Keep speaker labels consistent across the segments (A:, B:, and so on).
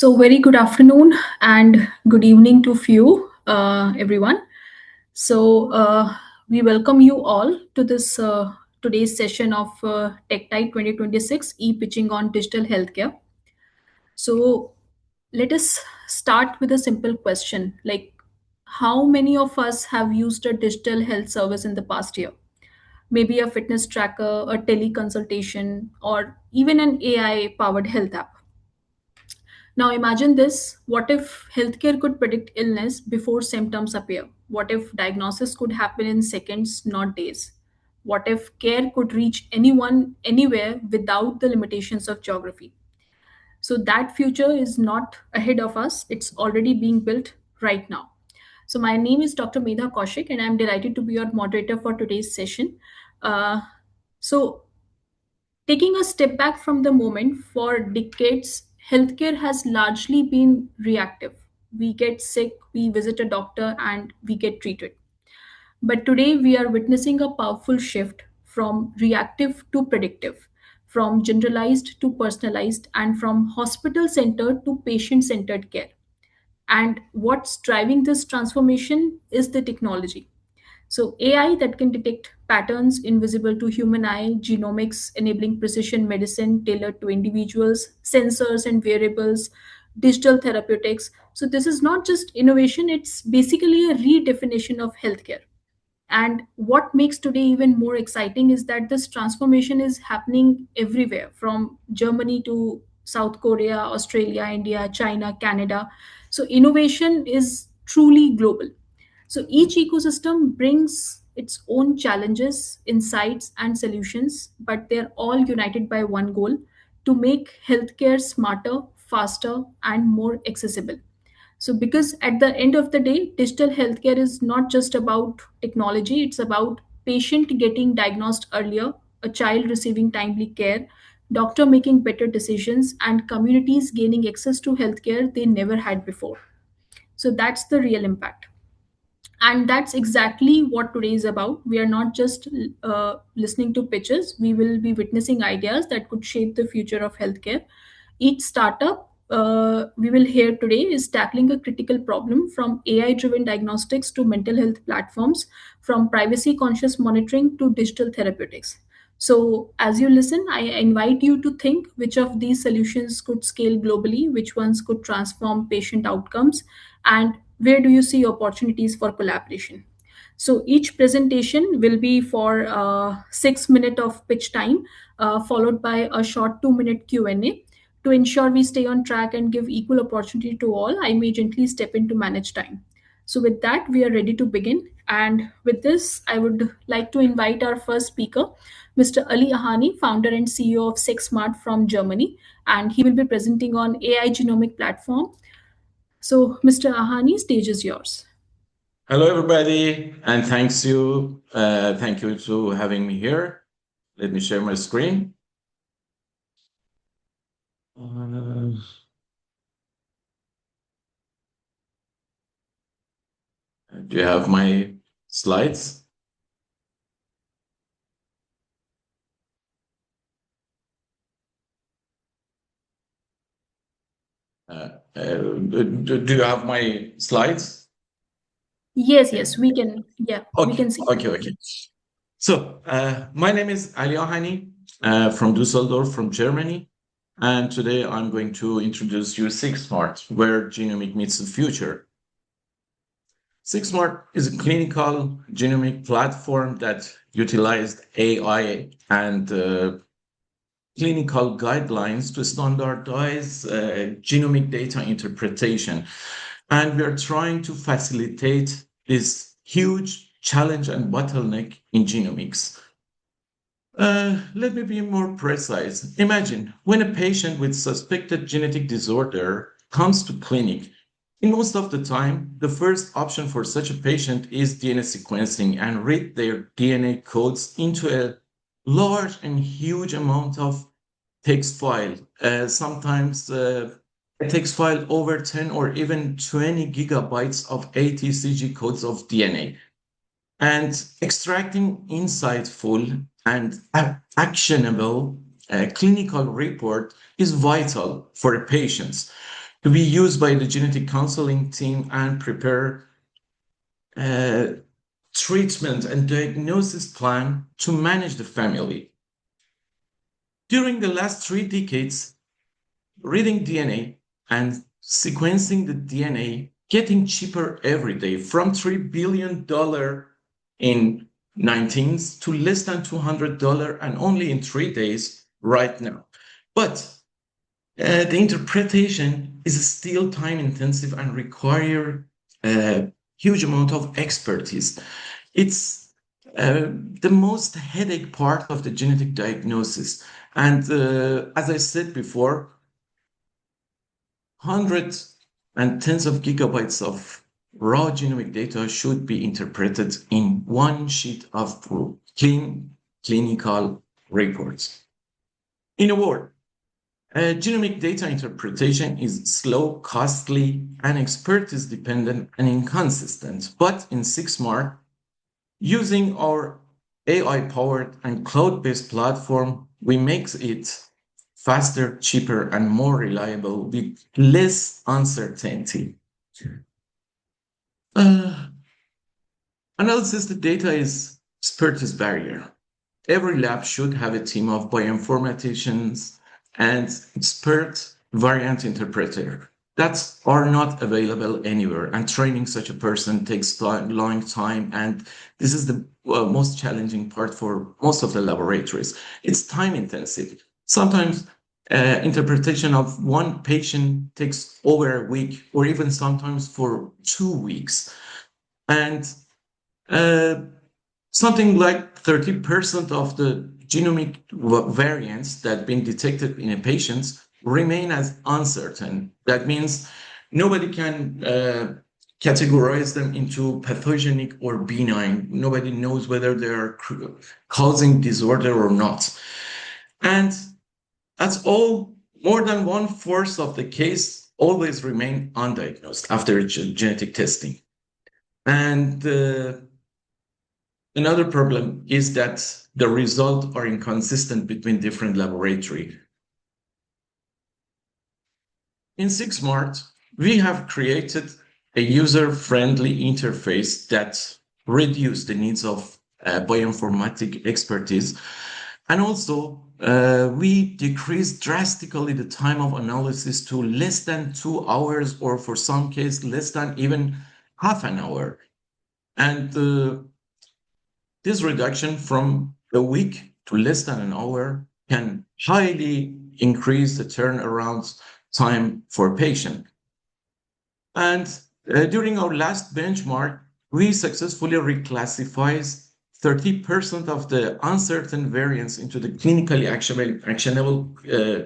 A: So, very good afternoon and good evening to few, everyone. So, we welcome you all to this today's session of TEKTiTE 2026 e-pitching on digital healthcare. So, let us start with a simple question like, how many of us have used a digital health service in the past year? Maybe a fitness tracker, a teleconsultation, or even an AI powered health app. Now imagine this. What if healthcare could predict illness before symptoms appear? What if diagnosis could happen in seconds, not days? What if care could reach anyone, anywhere without the limitations of geography? So that future is not ahead of us, it's already being built right now. So my name is Dr. Medha Kaushik, and I'm delighted to be your moderator for today's session. Uh, so Taking a step back from the moment, for decades, healthcare has largely been reactive. We get sick, we visit a doctor, and we get treated. But today, we are witnessing a powerful shift from reactive to predictive, from generalized to personalized, and from hospital centered to patient centered care. And what's driving this transformation is the technology. So, AI that can detect patterns invisible to human eye, genomics enabling precision medicine tailored to individuals, sensors and wearables, digital therapeutics. So, this is not just innovation, it's basically a redefinition of healthcare. And what makes today even more exciting is that this transformation is happening everywhere from Germany to South Korea, Australia, India, China, Canada. So, innovation is truly global. So each ecosystem brings its own challenges, insights, and solutions, but they're all united by one goal: to make healthcare smarter, faster, and more accessible. So, because at the end of the day, digital healthcare is not just about technology, it's about patient getting diagnosed earlier, a child receiving timely care, doctor making better decisions, and communities gaining access to healthcare they never had before. So, that's the real impact. And that's exactly what today is about. We are not just listening to pitches, we will be witnessing ideas that could shape the future of healthcare. Each startup we will hear today is tackling a critical problem, from AI driven diagnostics to mental health platforms, from privacy conscious monitoring to digital therapeutics. So, as you listen, I invite you to think which of these solutions could scale globally, which ones could transform patient outcomes, and where do you see opportunities for collaboration. So each presentation will be for 6 minutes of pitch time, followed by a short 2 minute Q&A. To ensure we stay on track and give equal opportunity to all, I may gently step in to manage time. So with that, we are ready to begin. And with this, I would like to invite our first speaker, Mr. Ali Ahani, founder and CEO of SexSmart from Germany, and he will be presenting on AI genomic platform. So, Mr. Ahani, stage is yours.
B: Hello, everybody, and thank you to having me here. Let me share my screen. Uh, do you have my slides? Do you have my slides?
A: Yes, we can. Yeah, we
B: Okay,
A: can see.
B: okay. So, my name is Ali Ahani from Düsseldorf, from Germany. And today I'm going to introduce you SigSmart, where genomic meets the future. SigSmart is a clinical genomic platform that utilized AI and clinical guidelines to standardize genomic data interpretation. And we are trying to facilitate this huge challenge and bottleneck in genomics. Let me be more precise. Imagine when a patient with suspected genetic disorder comes to clinic. In most of the time, the first option for such a patient is DNA sequencing and read their DNA codes into a large and huge amount of text file. Sometimes a text file over 10 or even 20 gigabytes of ATCG codes of DNA. And extracting insightful and actionable clinical report is vital for patients. to be used by the genetic counseling team and prepare a treatment and diagnosis plan to manage the family. During the last 3 decades, reading DNA and sequencing the DNA getting cheaper every day from $3 billion in 19s to less than $200 and only in 3 days right now. But the interpretation is still time intensive and require a huge amount of expertise. It's the most headache part of the genetic diagnosis. And as I said before, hundreds and tens of gigabytes of raw genomic data should be interpreted in one sheet of clean clinical reports. In a word, genomic data interpretation is slow, costly, and expertise dependent and inconsistent. But in SIGSMART, using our AI-powered and cloud-based platform, we make it faster, cheaper, and more reliable with less uncertainty. Uh, Analysis the data is expertise barrier. Every lab should have a team of bioinformaticians and expert variant interpreter that are not available anywhere. And training such a person takes long time. And this is the most challenging part for most of the laboratories. It's time intensive. Sometimes interpretation of one patient takes over a week or even sometimes for 2 weeks. And uh, something like 30% of the genomic variants that have been detected in a patient remain as uncertain. That means nobody can categorize them into pathogenic or benign. Nobody knows whether they're causing disorder or not. And that's all, more than 1/4 of the case always remain undiagnosed after genetic testing. And another problem is that the results are inconsistent between different laboratories. In SIGSMART, we have created a user-friendly interface that reduces the needs of bioinformatic expertise. And also, we decrease drastically the time of analysis to less than 2 hours, or for some cases, less than even half an hour. And this reduction from a week to less than an hour can highly increase the turnaround time for patient. And during our last benchmark, we successfully reclassified 30% of the uncertain variants into the clinically actionable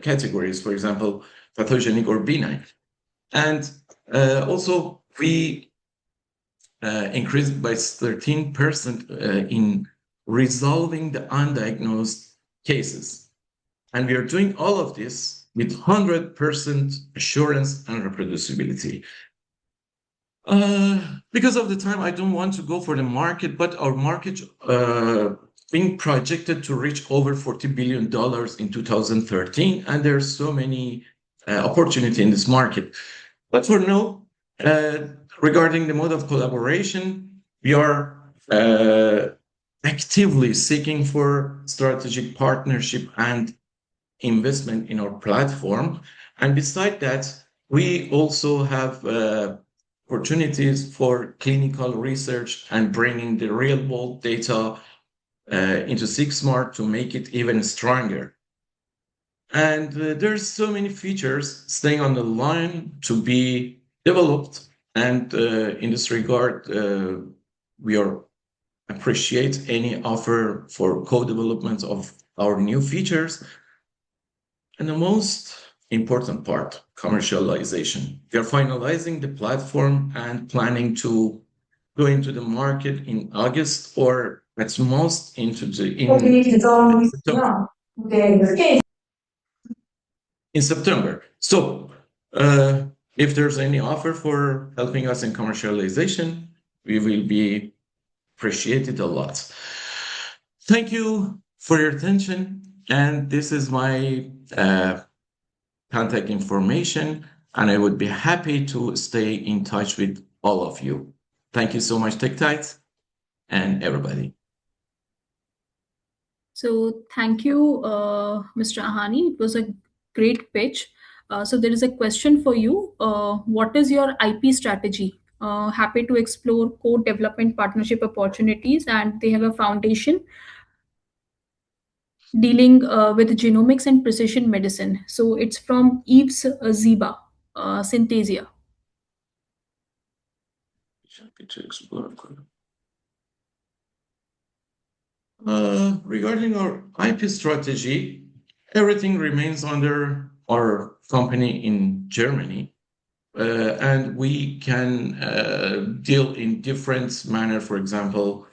B: categories, for example, pathogenic or benign. And also, we increased by 13% in resolving the undiagnosed cases. And we are doing all of this with 100% assurance and reproducibility. Because of the time, I don't want to go for the market, but our market being projected to reach over $40 billion in 2013, and there's so many opportunity in this market. But for now, regarding the mode of collaboration, we are actively seeking for strategic partnership and investment in our platform. And beside that, we also have opportunities for clinical research and bringing the real world data into SIGSMART to make it even stronger. And there's so many features staying on the line to be developed. And in this regard, we are appreciate any offer for co-development of our new features. And the most important part, commercialization. We are finalizing the platform and planning to go into the market in August, or at most into the September. In September. So if there's any offer for helping us in commercialization, we will be appreciated a lot. Thank you for your attention. And this is my contact information. and I would be happy to stay in touch with all of you. Thank you so much, TEKTiTE, and everybody.
A: So thank you, Mr. Ahani. It was a great pitch. So there is a question for you. What is your IP strategy? Happy to explore co-development partnership opportunities, and they have a foundation dealing with genomics and precision medicine. So it's from Eves Ziba, Synthesia.
B: Happy to explore. Regarding our IP strategy, everything remains under our company in Germany, and we can deal in different manner. For example,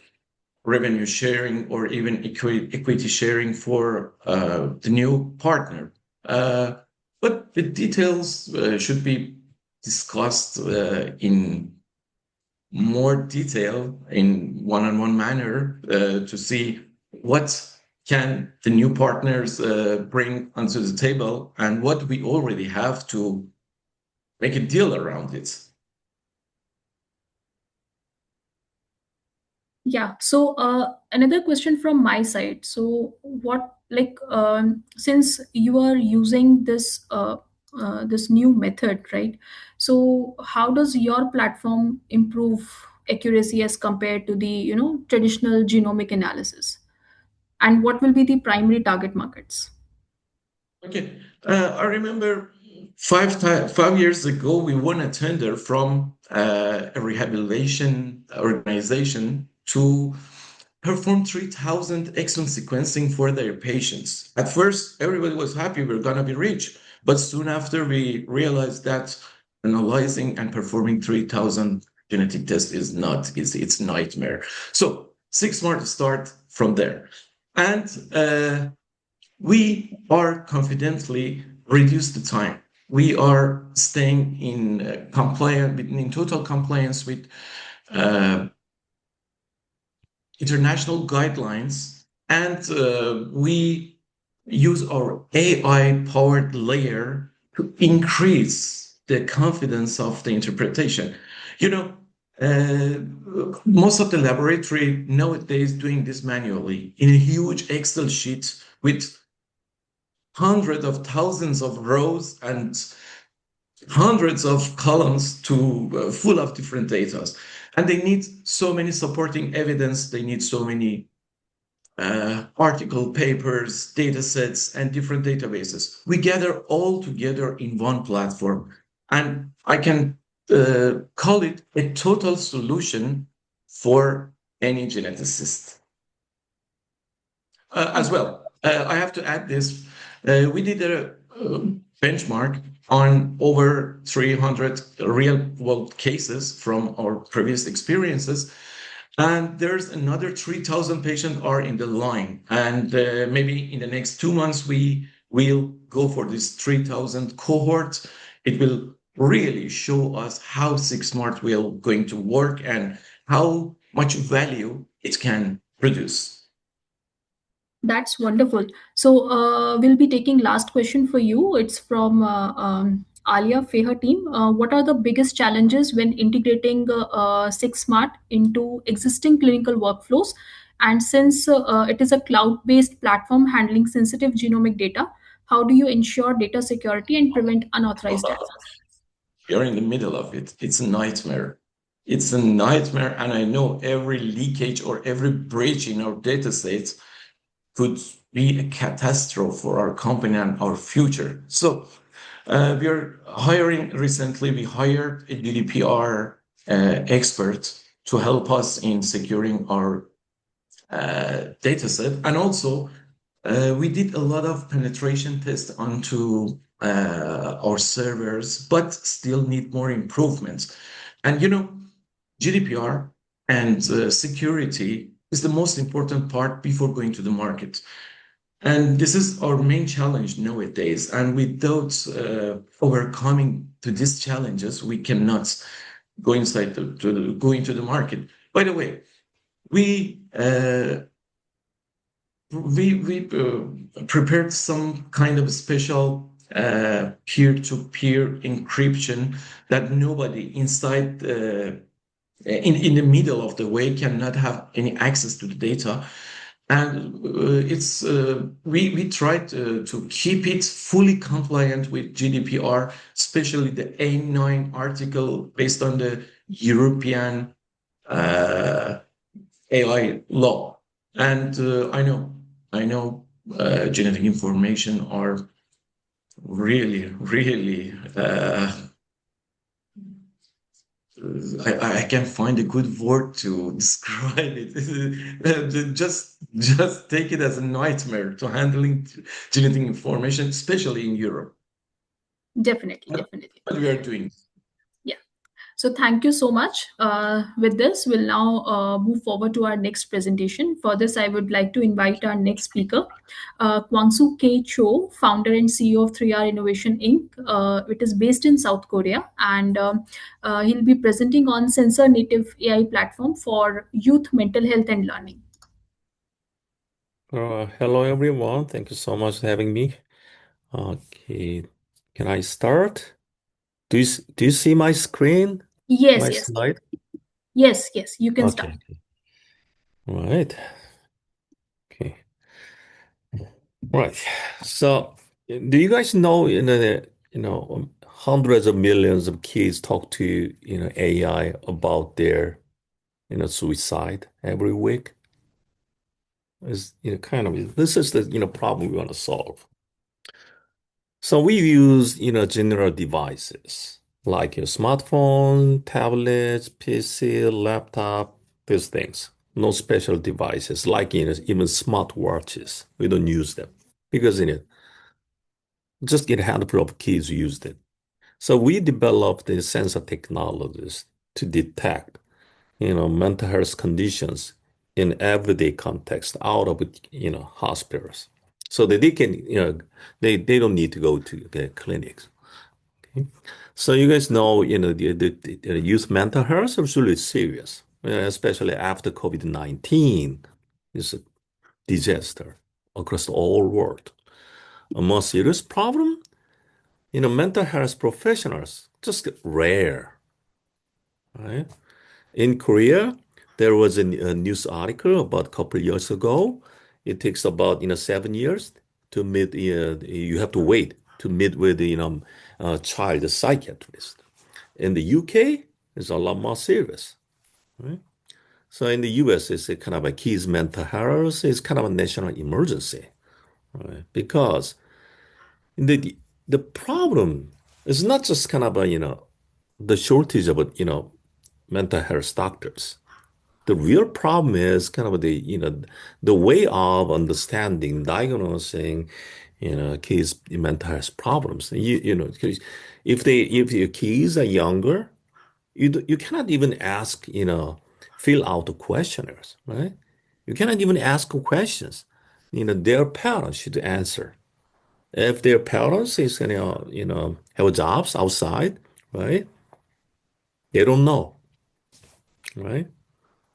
B: revenue sharing or even equity sharing for the new partner. But the details should be discussed in more detail in one-on-one manner to see what can the new partners bring onto the table and what we already have to make a deal around it.
A: Yeah. So another question from my side. So what, like, since you are using this new method, right? So how does your platform improve accuracy as compared to the traditional genomic analysis? And what will be the primary target markets?
B: Okay, I remember 5 years ago we won a tender from a rehabilitation organization to perform 3,000 exome sequencing for their patients. At first, everybody was happy we're gonna be rich, but soon after we realized that analyzing and performing 3,000 genetic tests is not easy; it's nightmare. So 6 months start from there, and we are confidently reduce the time. We are staying in compliant, in total compliance with uh, international guidelines, and we use our AI-powered layer to increase the confidence of the interpretation. You know, most of the laboratory nowadays doing this manually in a huge Excel sheet with hundreds of thousands of rows and hundreds of columns to full of different data, and they need so many supporting evidence, they need so many article papers, data sets, and different databases. We gather all together in one platform, and I can call it a total solution for any geneticist. As well, I have to add this. We did a benchmark on over 300 real world cases from our previous experiences. And there's another 3,000 patients are in the line. And maybe in the next 2 months, we will go for this 3,000 cohort. It will really show us how SigSmart will going to work and how much value it can produce.
A: That's wonderful. So we'll be taking last question for you. It's from Alia Feher team. What are the biggest challenges when integrating Six Smart into existing clinical workflows? And since it is a cloud-based platform handling sensitive genomic data, how do you ensure data security and prevent unauthorized access?
B: You're in the middle of it. It's a nightmare. It's a nightmare. And I know every leakage or every breach in our data sets could be a catastrophe for our company and our future. So we are hiring recently, we hired a GDPR expert to help us in securing our data set. And also, we did a lot of penetration tests onto our servers, but still need more improvements. And GDPR and security is the most important part before going to the market. And this is our main challenge nowadays. And without overcoming to these challenges, we cannot go inside go into the market. By the way, we we prepared some kind of special peer-to-peer encryption that nobody inside in the middle of the way cannot have any access to the data. And it's we tried to keep it fully compliant with GDPR, especially the A9 article based on the European uh, AI law. And I know genetic information are really I can't find a good word to describe it. Just take it as a nightmare to handling genetic information, especially in Europe.
A: Definitely,
B: What,
A: definitely.
B: what we are doing.
A: Yeah. So thank you so much. With this, we'll now move forward to our next presentation. For this, I would like to invite our next speaker, Kwangsu K. Cho, founder and CEO of 3R Innovation Inc. It is based in South Korea, and he'll be presenting on sensor native AI platform for youth mental health and learning.
C: Hello everyone. Thank you so much for having me. Okay, can I start? Do you see my screen,
A: Yes,
C: my
A: yes,
C: slide?
A: yes. You can start.
C: Okay, all right. Okay, right. So, do you guys know, hundreds of millions of kids talk to, AI about their, suicide every week? Is, kind of this is the, problem we want to solve. So we use, general devices like your smartphone, tablets, PC, laptop, these things. No special devices like, even smartwatches. We don't use them because, just a handful of kids use them. So we developed the sensor technologies to detect, mental health conditions in everyday context out of, hospitals. So that they can, they don't need to go to the clinics. Okay. So you guys know, the youth mental health is really serious, especially after COVID-19 is a disaster across the whole world. A more serious problem, mental health professionals just rare, right? In Korea, there was a news article about a couple of years ago. It takes about, 7 years to meet, you have to wait to meet with, a child psychiatrist. In the UK, it's a lot more serious, right? So in the US, it's a kind of a kids mental health. It's kind of a national emergency, right? Because the the problem is not just kind of a, the shortage of, mental health doctors. The real problem is kind of the way of understanding, diagnosing, kids' mental health problems. 'Cause if your kids are younger, you cannot even ask, fill out the questionnaires, right? You cannot even ask questions. Their parents should answer. If their parents is gonna, have jobs outside, right? They don't know, right?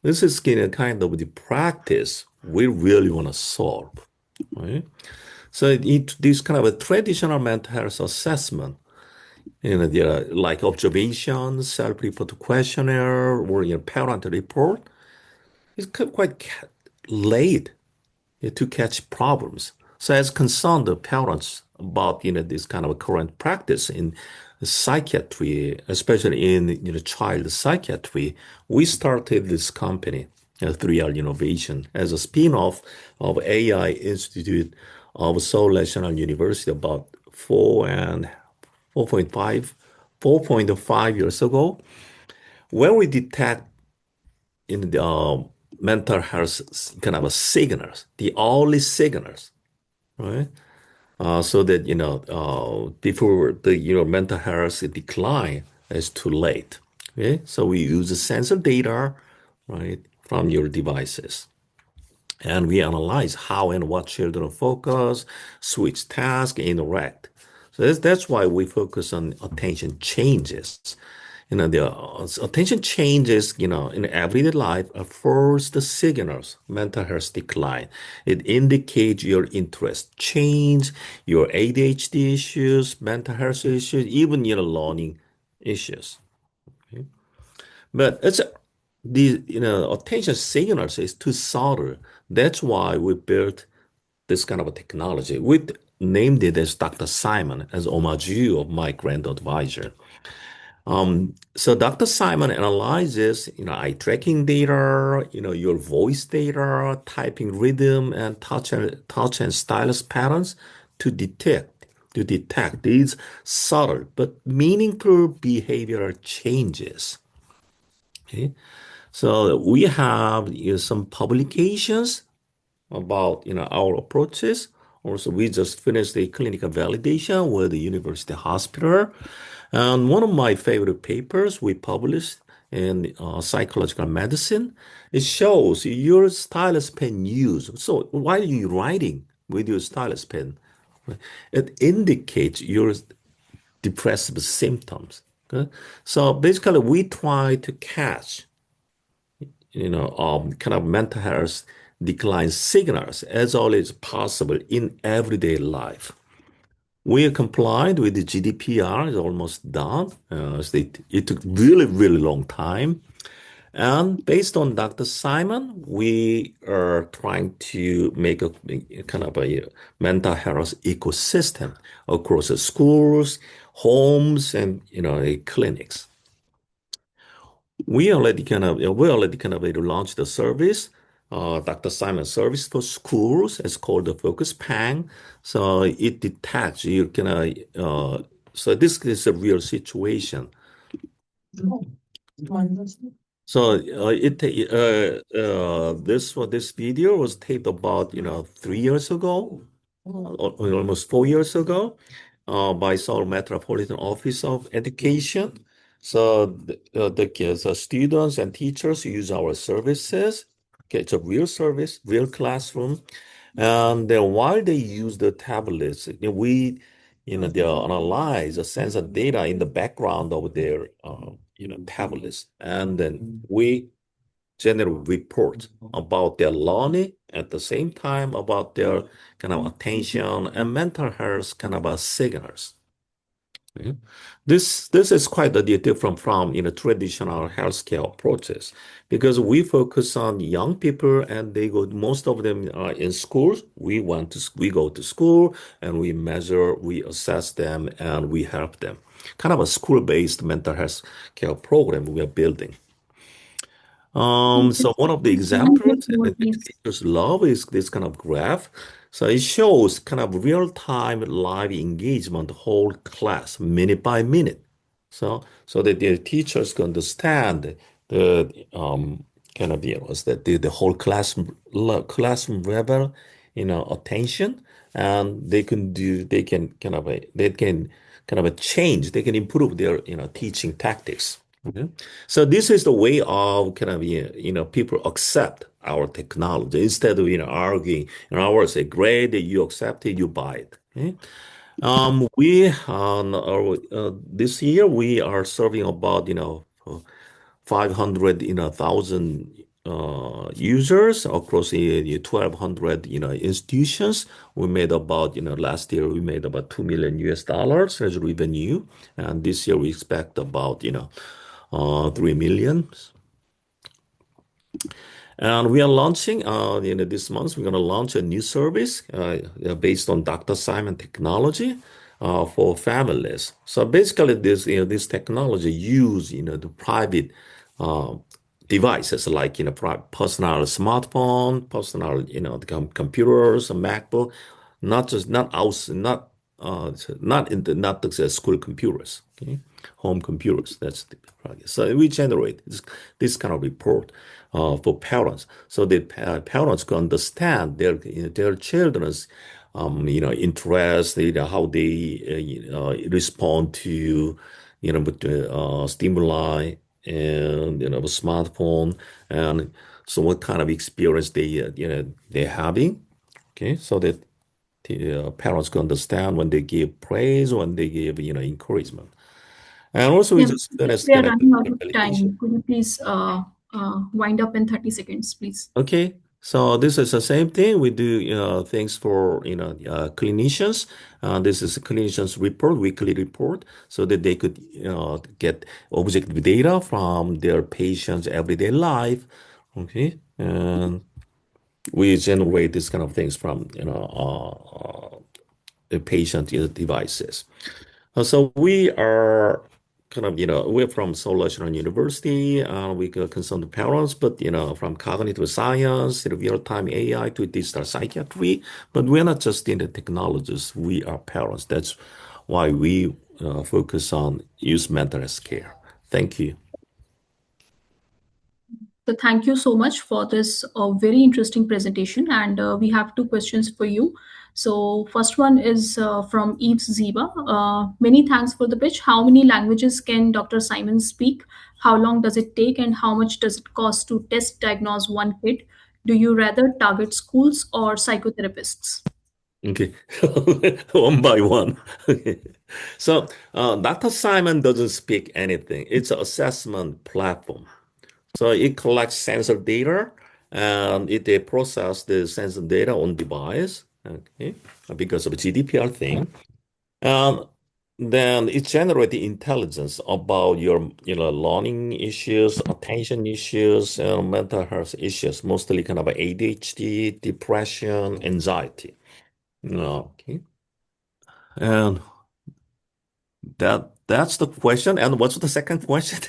C: This is kind of the practice we really want to solve, right? So this kind of a traditional mental health assessment, there are like observations, self-report questionnaire, or parent report. It's quite late to catch problems. So as concerned the parents about this kind of current practice in psychiatry, especially in child psychiatry, we started this company, 3R Innovation, as a spin-off of AI Institute of Seoul National University about 4.5 4.5 years ago, when we detect in the mental health kind of a signals, the early signals, right? So that before the mental health decline is too late. Okay, so we use the sensor data, right, from your devices, and we analyze how and what children focus, switch tasks, interact. So that's why we focus on attention changes. the attention changes, in everyday life are first signals, mental health decline. It indicates your interest change, your ADHD issues, mental health issues, even, learning issues. Okay? But the, attention signals is too subtle. That's why we built this kind of a technology. We named it as Dr. Simon, as homage of my grand advisor. So Dr. Simon analyzes, eye tracking data, your voice data, typing rhythm, and touch and stylus patterns to detect these subtle but meaningful behavioral changes. Okay, so we have some publications about our approaches. Also, we just finished a clinical validation with the university hospital, and one of my favorite papers we published in psychological medicine. It shows your stylus pen use. So while you're writing with your stylus pen, it indicates your depressive symptoms. Okay? So basically, we try to catch kind of mental health decline signals as early as possible in everyday life. We are complied with the GDPR, is almost done. It took really, really long time. And based on Dr. Simon, we are trying to make a kind of a mental health ecosystem across the schools, homes, and clinics. We already kind of launched the service, Dr. Simon service for schools. It's called the Focus Pang. So it detects you can. So this is a real situation. So this video was taped about 3 years ago, or almost 4 years ago, by Seoul Metropolitan Office of Education. So the kids, students and teachers use our services. Okay, it's a real service, real classroom, and then while they use the tablets, they analyze the sensor data in the background of their tablets, and then we generate reports about their learning at the same time about their kind of attention and mental health kind of signals. Yeah. This is quite a different from traditional healthcare approaches because we focus on young people and most of them are in schools. We go to school and we measure, we assess them, and we help them. Kind of a school-based mental health care program we are building. So one of the examples and the
A: Yes.
C: teachers love is this kind of graph. So it shows kind of real-time live engagement, whole class, minute by minute. So that the teachers can understand the kind of the whole classroom level, attention, and they can change, they can improve their teaching tactics. Okay. So this is the way of kind of people accept our technology instead of arguing. I will say, great, you accept it, you buy it. Okay? We this year we are serving about 500 thousand users across the 1,200 institutions. We made about last year we made about 2 million US dollars as revenue, and this year we expect about 3 million. And we are launching, this month, we're going to launch a new service based on Dr. Simon technology for families. So basically, this technology use, the private uh, devices like, personal smartphone, personal, computers, a MacBook, not out, not the school computers, okay? Home computers. That's the project. So we generate this kind of report for parents, so that parents can understand their children's interest, how they respond to with stimuli and the smartphone, and so what kind of experience they're having. Okay, so that the parents can understand when they give praise, when they give encouragement. And also, we
A: Yeah,
C: just finished
A: we are
C: kind of
A: running out of
C: validation.
A: time. Could you please wind up in 30 seconds, please?
C: Okay, so this is the same thing. We do, things for, clinicians. This is a clinicians report, weekly report, so that they could, get objective data from their patients' everyday life. Okay, and we generate this kind of things from, the patient devices. So we are kind of, we're from Seoul National University. We consult the parents, but, from cognitive science to real-time AI to digital psychiatry. But we're not just in the technologies. We are parents. That's why we focus on youth mental health care. Thank you.
A: So thank you so much for this very interesting presentation. And we have two questions for you. So first one is from Eve Ziba. Many thanks for the pitch. How many languages can Dr. Simon speak? How long does it take and how much does it cost to test diagnose one kid? Do you rather target schools or psychotherapists?
C: Okay, one by one. Okay. So Dr. Simon doesn't speak anything. It's an assessment platform. So it collects sensor data and it process the sensor data on device, okay, because of GDPR thing. And then it generates the intelligence about your, learning issues, attention issues, and mental health issues, mostly kind of ADHD, depression, anxiety. Okay. And that's the question. And what's the second question?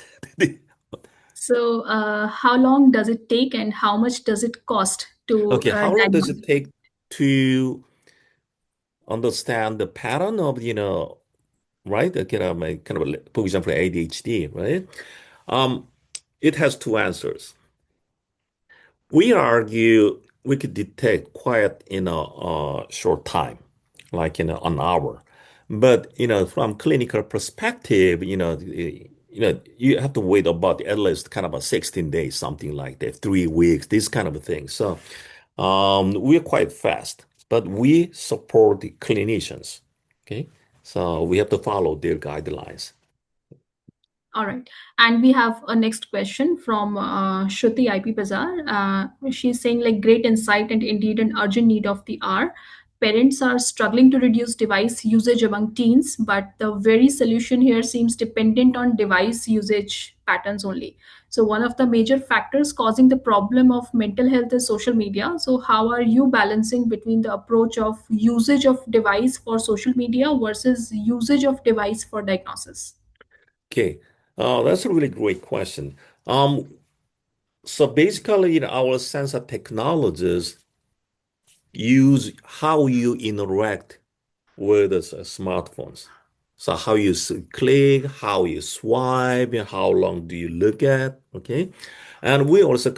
A: So how long does it take and how much does it cost to
C: Okay, how long does
A: diagnose?
C: it take to understand the pattern of, right? For example, ADHD, right? Um, it has two answers. We argue we could detect quiet in a, short time, like in an hour. But, from clinical perspective, you have to wait about at least kind of a 16 days, something like that, 3 weeks, this kind of a thing. So, we're quite fast, but we support the clinicians. Okay. So we have to follow their guidelines.
A: All right. And we have a next question from Shruti IP Bazaar. She's saying, like, great insight and indeed an urgent need of the hour. Parents are struggling to reduce device usage among teens, but the very solution here seems dependent on device usage patterns only. So, one of the major factors causing the problem of mental health is social media. So, how are you balancing between the approach of usage of device for social media versus usage of device for diagnosis?
C: Okay. That's a really great question. Um, so basically, our sensor technologies use how you interact with the smartphones. So how you click, how you swipe, and how long do you look at, okay? And we also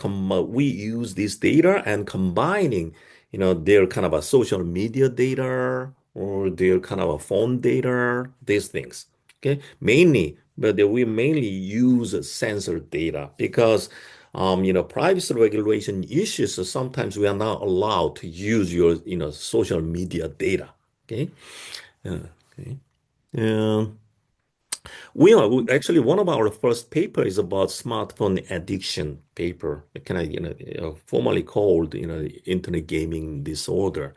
C: we use this data and combining, their kind of a social media data or their kind of a phone data, these things, okay? But we mainly use sensor data because privacy regulation issues. So sometimes we are not allowed to use your, social media data. Okay. Okay. Um, actually one of our first paper is about smartphone addiction paper, kind of formally called internet gaming disorder,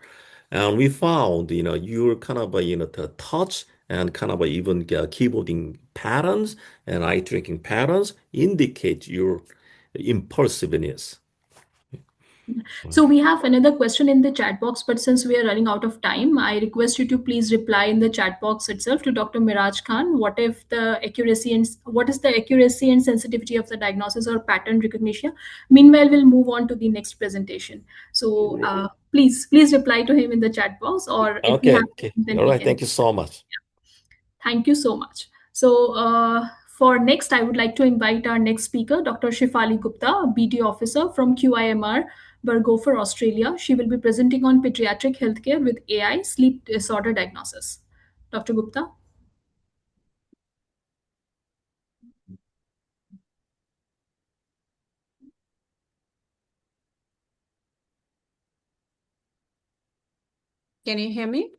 C: and we found your kind of the touch and kind of even keyboarding patterns and eye tracking patterns indicate your impulsiveness.
A: So we have another question in the chat box, but since we are running out of time, I request you to please reply in the chat box itself to Dr. Miraj Khan. What is the accuracy and sensitivity of the diagnosis or pattern recognition? Meanwhile, we'll move on to the next presentation. So please reply to him in the chat box, or if we
C: Okay,
A: have,
C: okay.
A: then
C: All
A: we
C: right.
A: can.
C: Thank you so much.
A: Thank you so much. So, for next, I would like to invite our next speaker, Dr. Shifali Gupta, BT officer from QIMR, Berghofer, Australia. She will be presenting on pediatric healthcare with AI sleep disorder diagnosis. Dr. Gupta.
D: Can you hear me?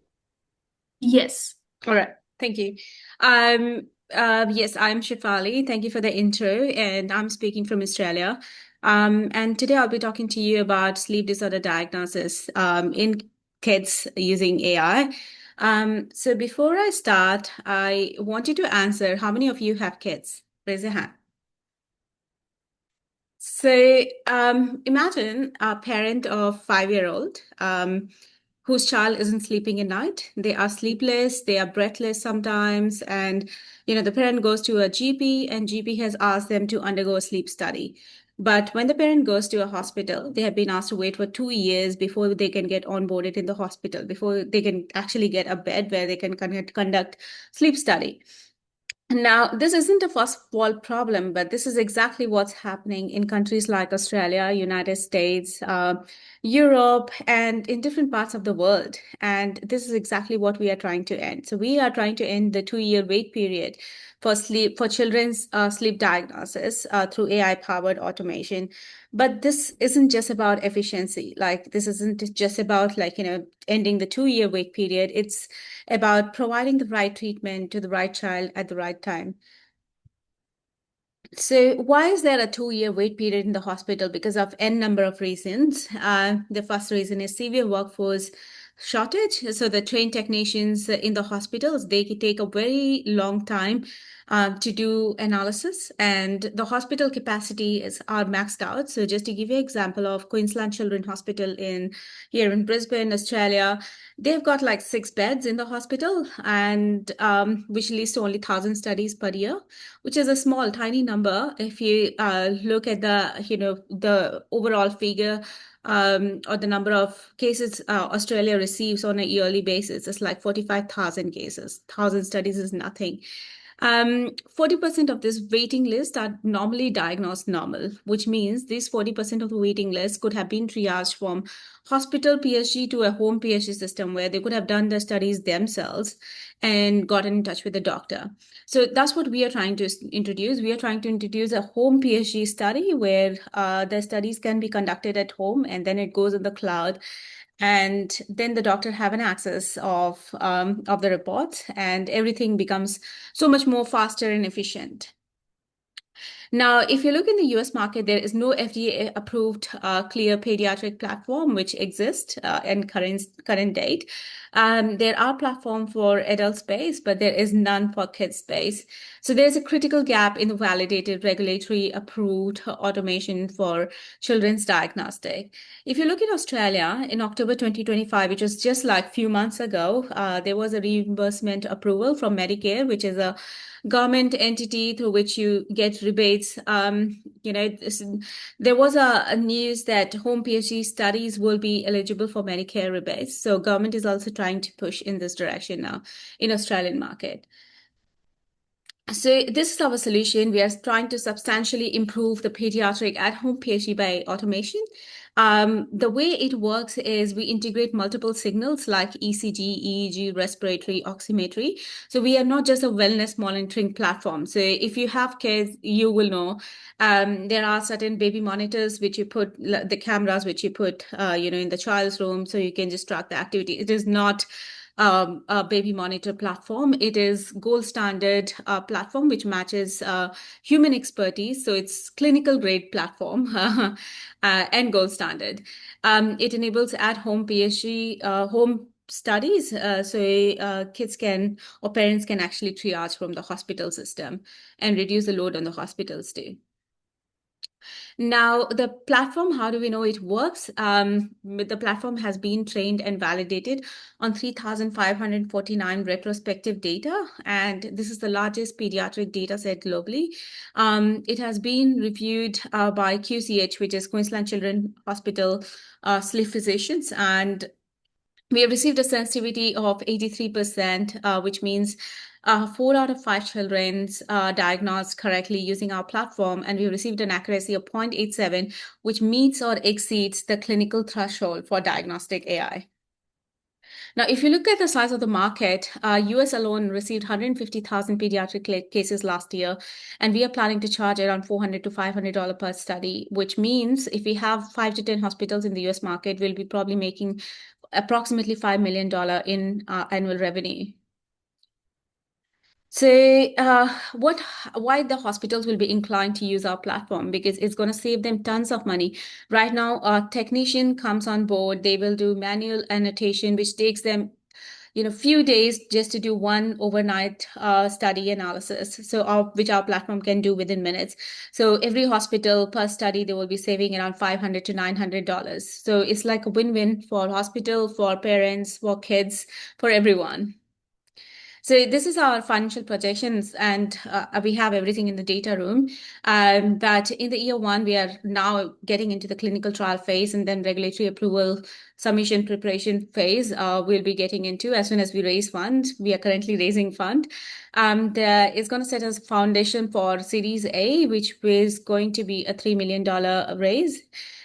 A: Yes.
D: All right. Thank you. Um, Yes, I'm Shifali. Thank you for the intro, and I'm speaking from Australia. And today I'll be talking to you about sleep disorder diagnosis in kids using AI. So before I start, I want you to answer how many of you have kids? Raise your hand. So imagine a parent of 5-year-old whose child isn't sleeping at night. They are sleepless, they are breathless sometimes, and the parent goes to a GP, and GP has asked them to undergo a sleep study. But when the parent goes to a hospital, they have been asked to wait for 2 years before they can get onboarded in the hospital, before they can actually get a bed where they can conduct sleep study. Now, this isn't a first world problem, but this is exactly what's happening in countries like Australia, United States, Europe, and in different parts of the world. And this is exactly what we are trying to end. So we are trying to end the 2-year wait period for children's sleep diagnosis through AI-powered automation. But this isn't just about efficiency. Like this isn't just about ending the 2-year wait period. It's about providing the right treatment to the right child at the right time. So, why is there a 2-year wait period in the hospital? Because of n number of reasons. The first reason is severe workforce shortage. So, the trained technicians in the hospitals, they take a very long time to do analysis, and the hospital capacity are maxed out. So, just to give you an example of Queensland Children's Hospital here in Brisbane, Australia, they've got like 6 beds in the hospital, and which leads to only 1,000 studies per year, which is a small, tiny number. If you look at the overall figure or the number of cases Australia receives on a yearly basis, it's like 45,000 cases. 1,000 studies is nothing. 40% of this waiting list are normally diagnosed normal, which means this 40% of the waiting list could have been triaged from hospital PhD to a home PhD system where they could have done the studies themselves and gotten in touch with the doctor. So that's what we are trying to introduce. We are trying to introduce a home PhD study where the studies can be conducted at home and then it goes in the cloud, and then the doctor have an access of the reports, and everything becomes so much more faster and efficient. Now, if you look in the US market, there is no FDA approved clear pediatric platform which exists in current date. There are platforms for adult space, but there is none for kids space. So there's a critical gap in the validated regulatory approved automation for children's diagnostic. If you look in Australia, in October 2025, which was just like a few months ago, there was a reimbursement approval from Medicare, which is a government entity through which you get rebates. There was a news that home PhD studies will be eligible for Medicare rebates. So government is also trying to push in this direction now in Australian market. So this is our solution. We are trying to substantially improve the pediatric at-home PhD by automation. The way it works is we integrate multiple signals like ECG, EEG, respiratory, oximetry. So we are not just a wellness monitoring platform. So if you have kids, you will know there are certain baby monitors which you put, the cameras which you put, in the child's room, so you can just track the activity. It is not a baby monitor platform. It is gold standard platform which matches human expertise. So it's clinical grade platform and gold standard. It enables at-home PhD home studies, so kids can or parents can actually triage from the hospital system and reduce the load on the hospitals too. Now, the platform, how do we know it works? The platform has been trained and validated on 3,549 retrospective data, and this is the largest pediatric data set globally. It has been reviewed by QCH, which is Queensland Children's Hospital sleep physicians, and we have received a sensitivity of 83%, which means 4 out of 5 children diagnosed correctly using our platform, and we received an accuracy of 0.87, which meets or exceeds the clinical threshold for diagnostic AI. Now, if you look at the size of the market, US alone received 150,000 pediatric cases last year, and we are planning to charge around $400 to $500 per study, which means if we have 5 to 10 hospitals in the US market, we'll be probably making approximately $5 million in annual revenue. So, why the hospitals will be inclined to use our platform? Because it's going to save them tons of money. Right now, a technician comes on board, they will do manual annotation, which takes them, few days just to do one overnight study analysis. So, which our platform can do within minutes. So, every hospital per study, they will be saving around $500 to $900. So, it's like a win-win for hospital, for parents, for kids, for everyone. So this is our financial projections, and we have everything in the data room. That in the year one, we are now getting into the clinical trial phase, and then regulatory approval, submission preparation phase. We'll be getting into as soon as we raise fund. We are currently raising fund. It's going to set us a foundation for Series A, which is going to be a $3 million raise.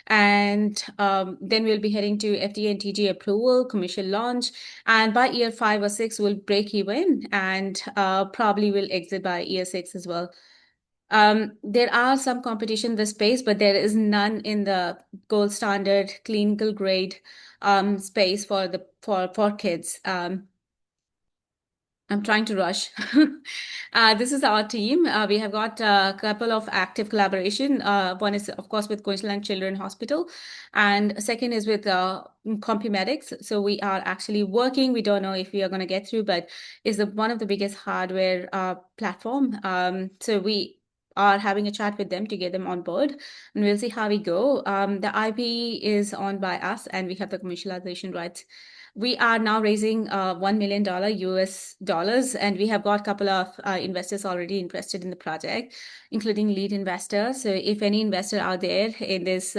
D: And then we'll be heading to FDA and TG approval, commercial launch. And by year 5 or 6, we'll break even, and probably will exit by year 6 as well. There are some competition in the space, but there is none in the gold standard clinical grade space for kids. I'm trying to rush. This is our team. We have got a couple of active collaboration. One is, of course, with Queensland Children's Hospital, and second is with Compumedics. So we are actually working. We don't know if we are going to get through, but it's one of the biggest hardware platform. So we are having a chat with them to get them on board, and we'll see how we go. The IP is owned by us, and we have the commercialization rights. We are now raising $1 million US dollars, and we have got a couple of investors already interested in the project, including lead investors. So if any investor out there in this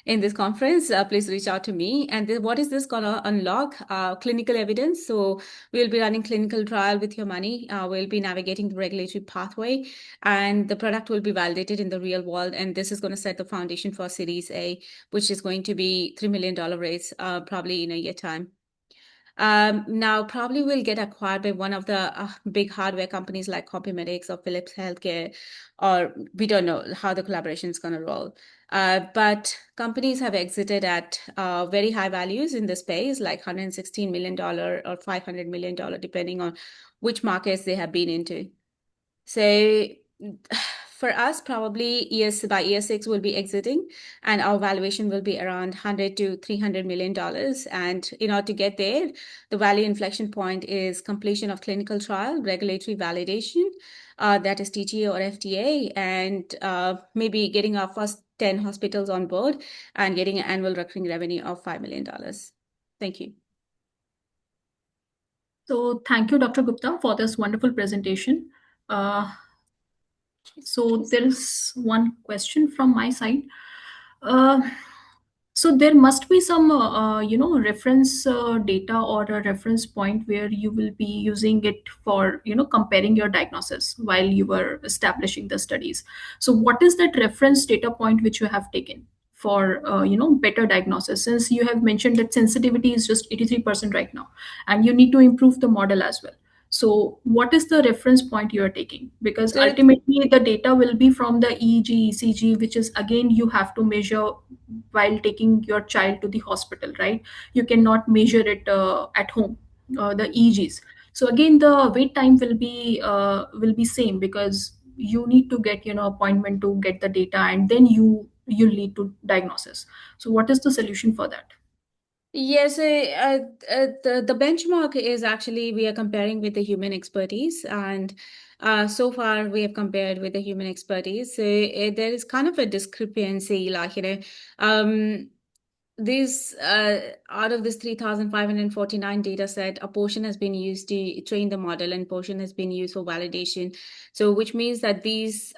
D: in this conference, please reach out to me. And what is this going to unlock? Clinical evidence. So we'll be running clinical trial with your money. We'll be navigating the regulatory pathway, and the product will be validated in the real world. And this is going to set the foundation for Series A, which is going to be $3 million raise, probably in a year time. Now, probably will get acquired by one of the big hardware companies like Compumedics or Philips Healthcare, or we don't know how the collaboration is going to roll. But companies have exited at very high values in the space, like $116 million or $500 million, depending on which markets they have been into. So for us, probably by year 6 we'll be exiting, and our valuation will be around $100 to $300 million. And in order to get there, the value inflection point is completion of clinical trial, regulatory validation, that is TGA or FDA, and maybe getting our first 10 hospitals on board and getting an annual recurring revenue of $5 million. Thank you.
A: So thank you, Dr. Gupta, for this wonderful presentation. So there is one question from my side. So there must be some, reference data or a reference point where you will be using it for, comparing your diagnosis while you were establishing the studies. So what is that reference data point which you have taken for, better diagnosis? Since you have mentioned that sensitivity is just 83% right now, and you need to improve the model as well. So what is the reference point you are taking? Because
D: So
A: ultimately the data will be from the EEG, ECG, which is again you have to measure while taking your child to the hospital, right? You cannot measure it at home, the EEGs. So again, the wait time will be same, because you need to get appointment to get the data, and then you lead to diagnosis. So what is the solution for that?
D: yes, the benchmark is actually we are comparing with the human expertise, and so far we have compared with the human expertise. So there is kind of a discrepancy, like these out of this 3,549 data set, a portion has been used to train the model, and portion has been used for validation. So which means that these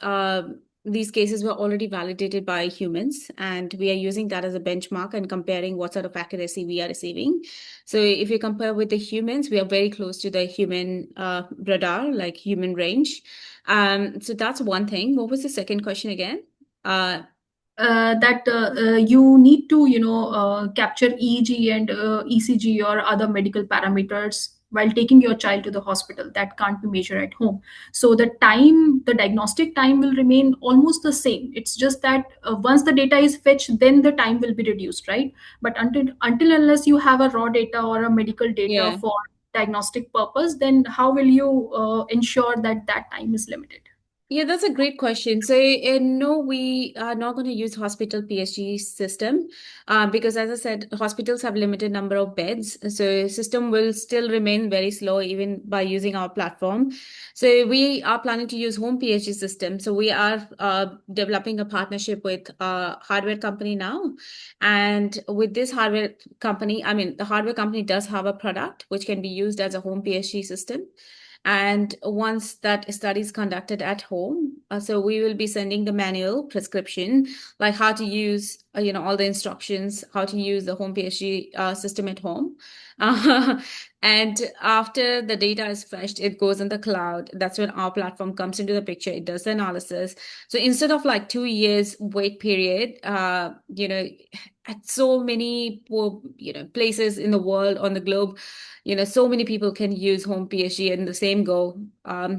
D: cases were already validated by humans, and we are using that as a benchmark and comparing what sort of accuracy we are receiving. So if you compare with the humans, we are very close to the human radar, like human range. So that's one thing. What was the second question again?
A: That you need to capture EEG and ECG or other medical parameters while taking your child to the hospital. That can't be measured at home. So the diagnostic time will remain almost the same. It's just that once the data is fetched, then the time will be reduced, right? But until unless you have a raw data or a medical data
D: Yeah.
A: for diagnostic purpose, then how will you ensure that that time is limited?
D: Yeah, that's a great question. So, no, we are not going to use hospital PSG system because, as I said, hospitals have limited number of beds. So, system will still remain very slow even by using our platform. So, we are planning to use home PSG system. So, we are developing a partnership with a hardware company now. And with this hardware company, I mean, the hardware company does have a product which can be used as a home PSG system. And once that study is conducted at home, so we will be sending the manual prescription, like how to use, all the instructions, how to use the home PhD system at home. And after the data is fetched, it goes in the cloud. That's when our platform comes into the picture. It does the analysis. So instead of like 2 years wait period, at so many places in the world, on the globe, so many people can use home PSG in the same go.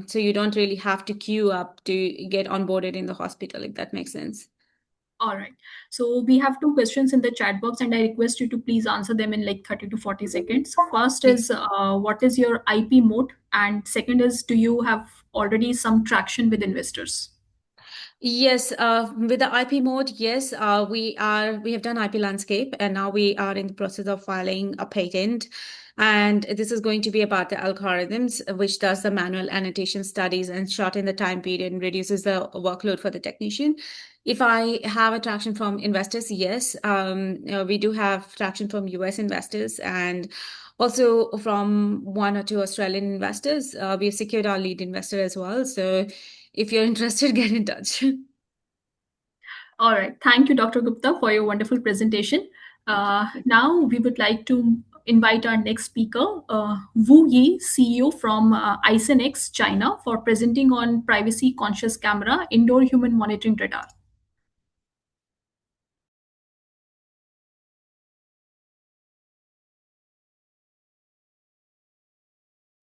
D: So you don't really have to queue up to get onboarded in the hospital, if that makes sense.
A: All right. So we have two questions in the chat box, and I request you to please answer them in like 30 to 40 seconds. First is, what is your IP moat? And second is, do you have already some traction with investors?
D: Yes, with the IP mode, yes, we have done IP landscape, and now we are in the process of filing a patent. And this is going to be about the algorithms, which does the manual annotation studies and shorten the time period and reduces the workload for the technician. If I have a traction from investors, yes, we do have traction from US investors and also from one or two Australian investors. We have secured our lead investor as well. So if you're interested, get in touch.
A: All right. Thank you, Dr. Gupta, for your wonderful presentation. Now we would like to invite our next speaker, Wu Yi, CEO from ISNX China, for presenting on privacy conscious camera indoor human monitoring radar.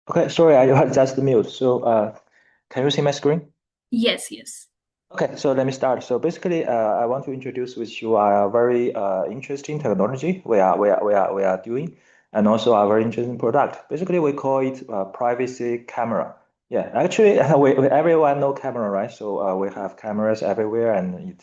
E: Okay, sorry, I was just mute. So, can you see my screen?
A: Yes, yes.
E: Okay, so let me start. So basically, I want to introduce with you a very interesting technology we are doing, and also a very interesting product. Basically, we call it privacy camera. Yeah, actually, everyone know camera, right? So we have cameras everywhere, and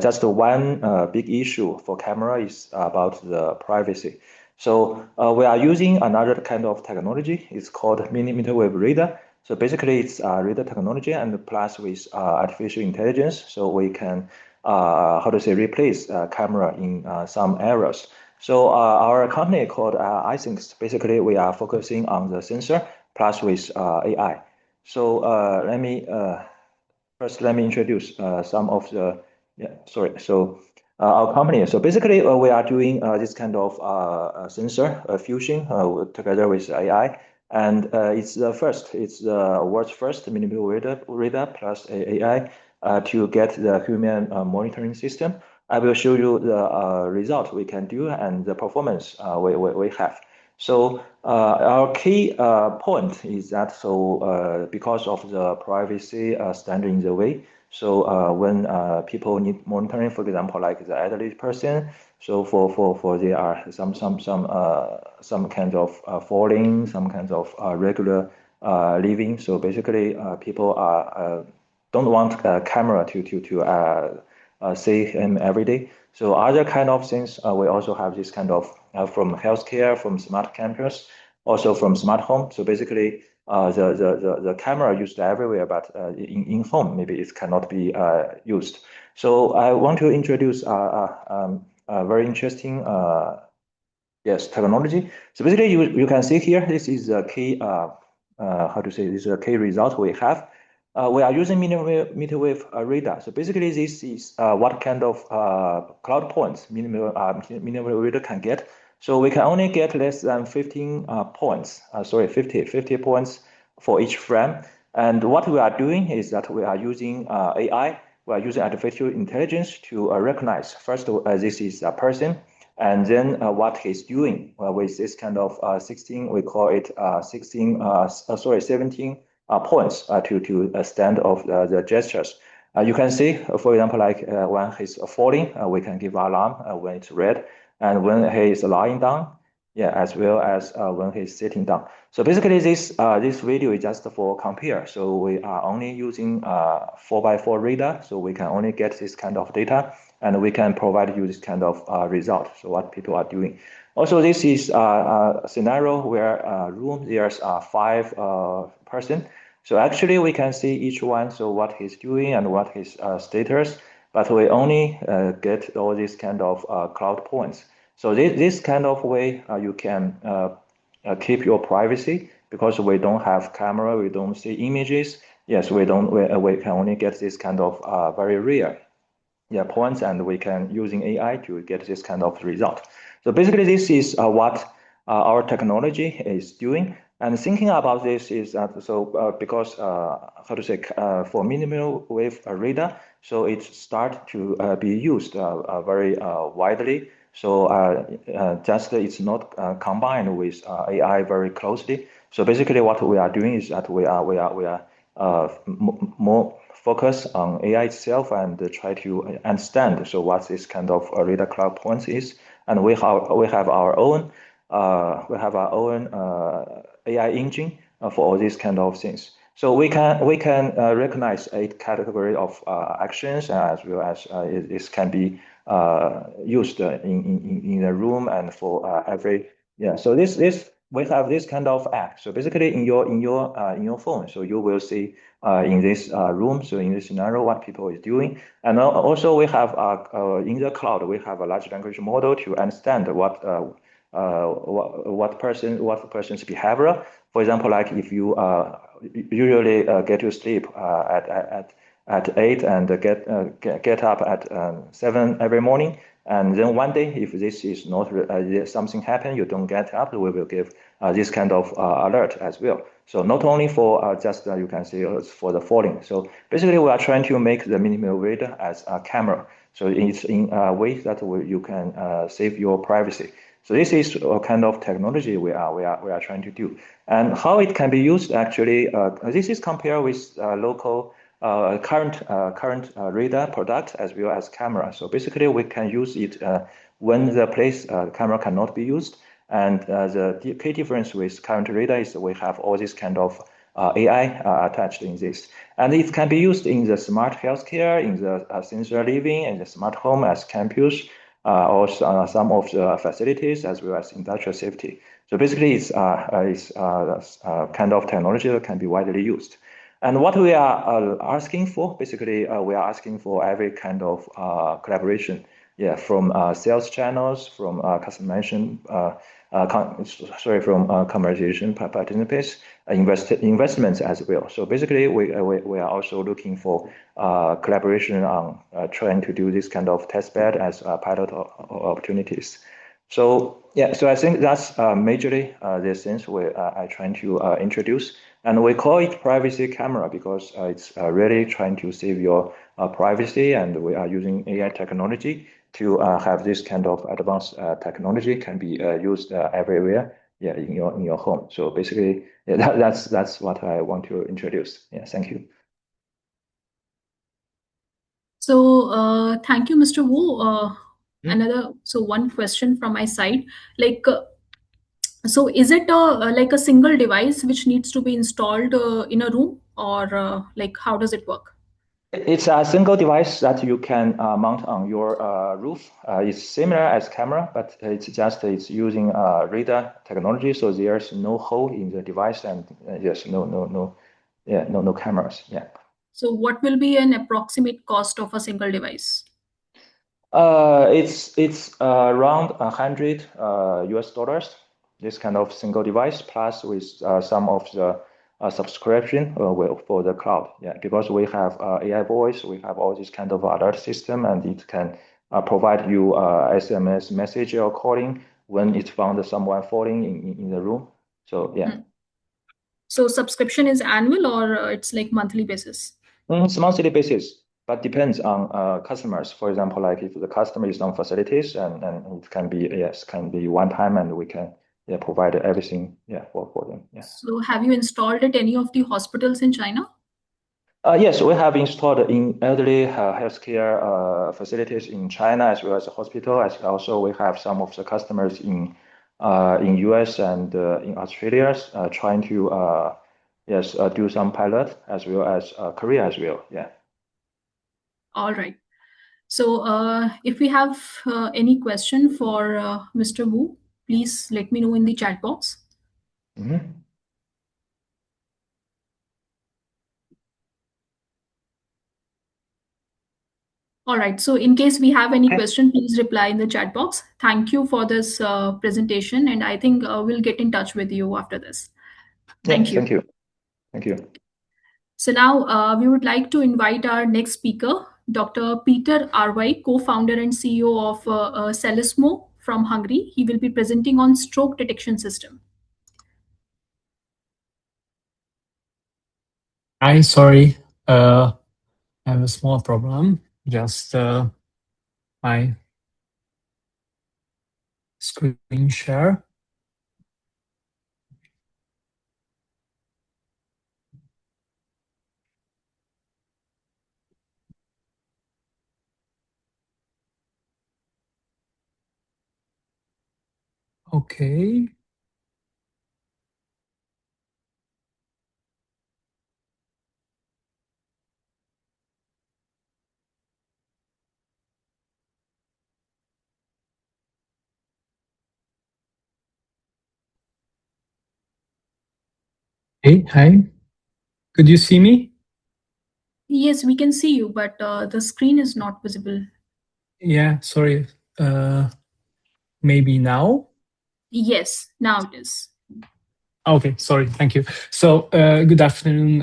E: just one big issue for camera is about the privacy. So we are using another kind of technology. It's called millimeter wave radar. So basically, it's radar technology and plus with artificial intelligence, so we can replace camera in some areas. So our company called iSync. Basically, we are focusing on the sensor plus with AI. So let me introduce some of the, yeah, sorry. So our company, so basically we are doing this kind of sensor fusion together with AI. And it's the world's first millimeter radar plus AI to get the human monitoring system. I will show you the result we can do and the performance we have. So our key point is that because of the privacy standard in the way, so when people need monitoring, for example, like the elderly person, so for there are some kind of falling, some kinds of regular living. So basically, people are don't want a camera to see him every day. So other kind of things, we also have this kind of from healthcare, from smart campus, also from smart home. So basically, the camera used everywhere, but in home maybe it cannot be used. So I want to introduce a very interesting technology. So basically, you can see here, this is a key this is a key result we have. We are using millimeter wave radar. So basically, this is what kind of cloud points millimeter wave radar can get. So we can only get less than 15 points, 50 points for each frame. And what we are doing is that we are using AI, we are using artificial intelligence to recognize first, this is a person, and then what he's doing with this kind of 16, we call it 17 points to stand of the gestures. You can see, for example, like when he's falling, we can give alarm when it's red, and when he is lying down, yeah, as well as when he's sitting down. So basically, this video is just for compare. So we are only using 4x4 reader, so we can only get this kind of data, and we can provide you this kind of result. So what people are doing. Also, this is a scenario where room there's 5 person. So actually, we can see each one. So what he's doing and what his status, but we only get all these kind of cloud points. So this kind of way you can keep your privacy because we don't have camera, we don't see images. Yes, we can only get this kind of very rare points, and we can using AI to get this kind of result. So basically, this is what our technology is doing. And thinking about this is that because how to say for millimeter wave radar, so it start to be used very widely. So just it's not combined with AI very closely. So basically, what we are doing is that we are more focus on AI itself and try to understand so what this kind of radar cloud points is, and we have our own AI engine for all these kind of things. So we can recognize 8 category of actions as well as this can be used in the room and for every So this we have this kind of app. So basically in your phone, so you will see in this room, so in this scenario, what people is doing. And also we have in the cloud, we have a large language model to understand what person's behavior. For example, like if you usually get to sleep at 8 and get up at 7 every morning, and then one day, if this is not something happen, you don't get up, we will give this kind of alert as well. So not only for just you can see for the falling. So basically, we are trying to make the minimal radar as a camera. So it's in a way that you can save your privacy. So this is a kind of technology we are trying to do. And how it can be used actually, this is compared with local current radar product as well as camera. So basically, we can use it when the place camera cannot be used. And the key difference with current radar is we have all this kind of AI attached in this. And it can be used in the smart healthcare, in the sensor living, and the smart home as campus, or some of the facilities as well as industrial safety. So basically, it's kind of technology that can be widely used. And what we are asking for, basically, we are asking for every kind of collaboration, from sales channels, from customization, from commercialization participants, investments as well. So basically, we are also looking for collaboration on trying to do this kind of test bed as pilot opportunities. So so I think that's majorly the things we are trying to introduce. And we call it privacy camera because it's really trying to save your privacy, and we are using AI technology to have this kind of advanced technology can be used everywhere, in your home. So basically, that's what I want to introduce. Thank you.
A: So thank you, Mr. Wu. One question from my side, like so is it like a single device which needs to be installed in a room, or like how does it work?
E: It's a single device that you can mount on your roof. It's similar as camera, but it's using radar technology, so there's no hole in the device, and yes, no cameras.
A: So what will be an approximate cost of a single device?
E: It's around 100 US dollars. This kind of single device, plus with some of the subscription for the cloud. Because we have AI voice, we have all this kind of alert system, and it can provide you SMS message or calling when it found someone falling in the room. So
A: So subscription is annual, or it's like monthly basis?
E: It's monthly basis, but depends on customers. For example, like if the customer is on facilities, and it can be one time, and we can provide everything for them.
A: So have you installed at any of the hospitals in China?
E: Yes, we have installed in elderly healthcare facilities in China as well as the hospital. As also we have some of the customers in in US and in Australia, trying to do some pilot as well as Korea as well. Yeah.
A: All right. So if we have any question for Mr. Wu, please let me know in the chat box.
E: Mm-hmm.
A: All right. So in case we have any question, please reply in the chat box. Thank you for this presentation, and I think we'll get in touch with you after this. Thank you.
E: Thank you. Thank you.
A: So now we would like to invite our next speaker, Dr. Peter Arvai, co-founder and CEO of Celismo from Hungary. He will be presenting on stroke detection system.
F: Hi, sorry. I have a small problem. Just my screen share. Okay. Hey, hi. Could you see me?
A: Yes, we can see you, but the screen is not visible.
F: Yeah, sorry. Maybe now?
A: Yes, now it is.
F: Okay, sorry. Thank you. So, good afternoon,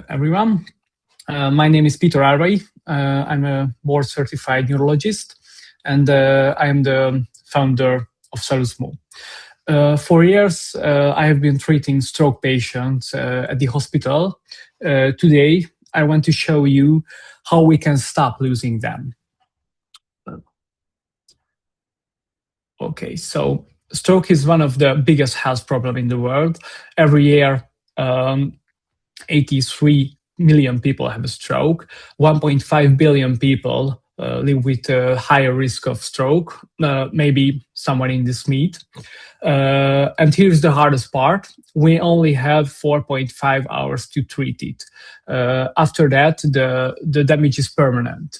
F: everyone. My name is Peter Arvai. I'm a board certified neurologist, and I am the founder of Celismo. For years, I have been treating stroke patients at the hospital. Today, I want to show you how we can stop losing them. Okay, so stroke is one of the biggest health problems in the world. Every year, 83 million people have a stroke. 1.5 billion people live with a higher risk of stroke, maybe someone in this meet. And here's the hardest part. We only have 4.5 hours to treat it. After that, the damage is permanent.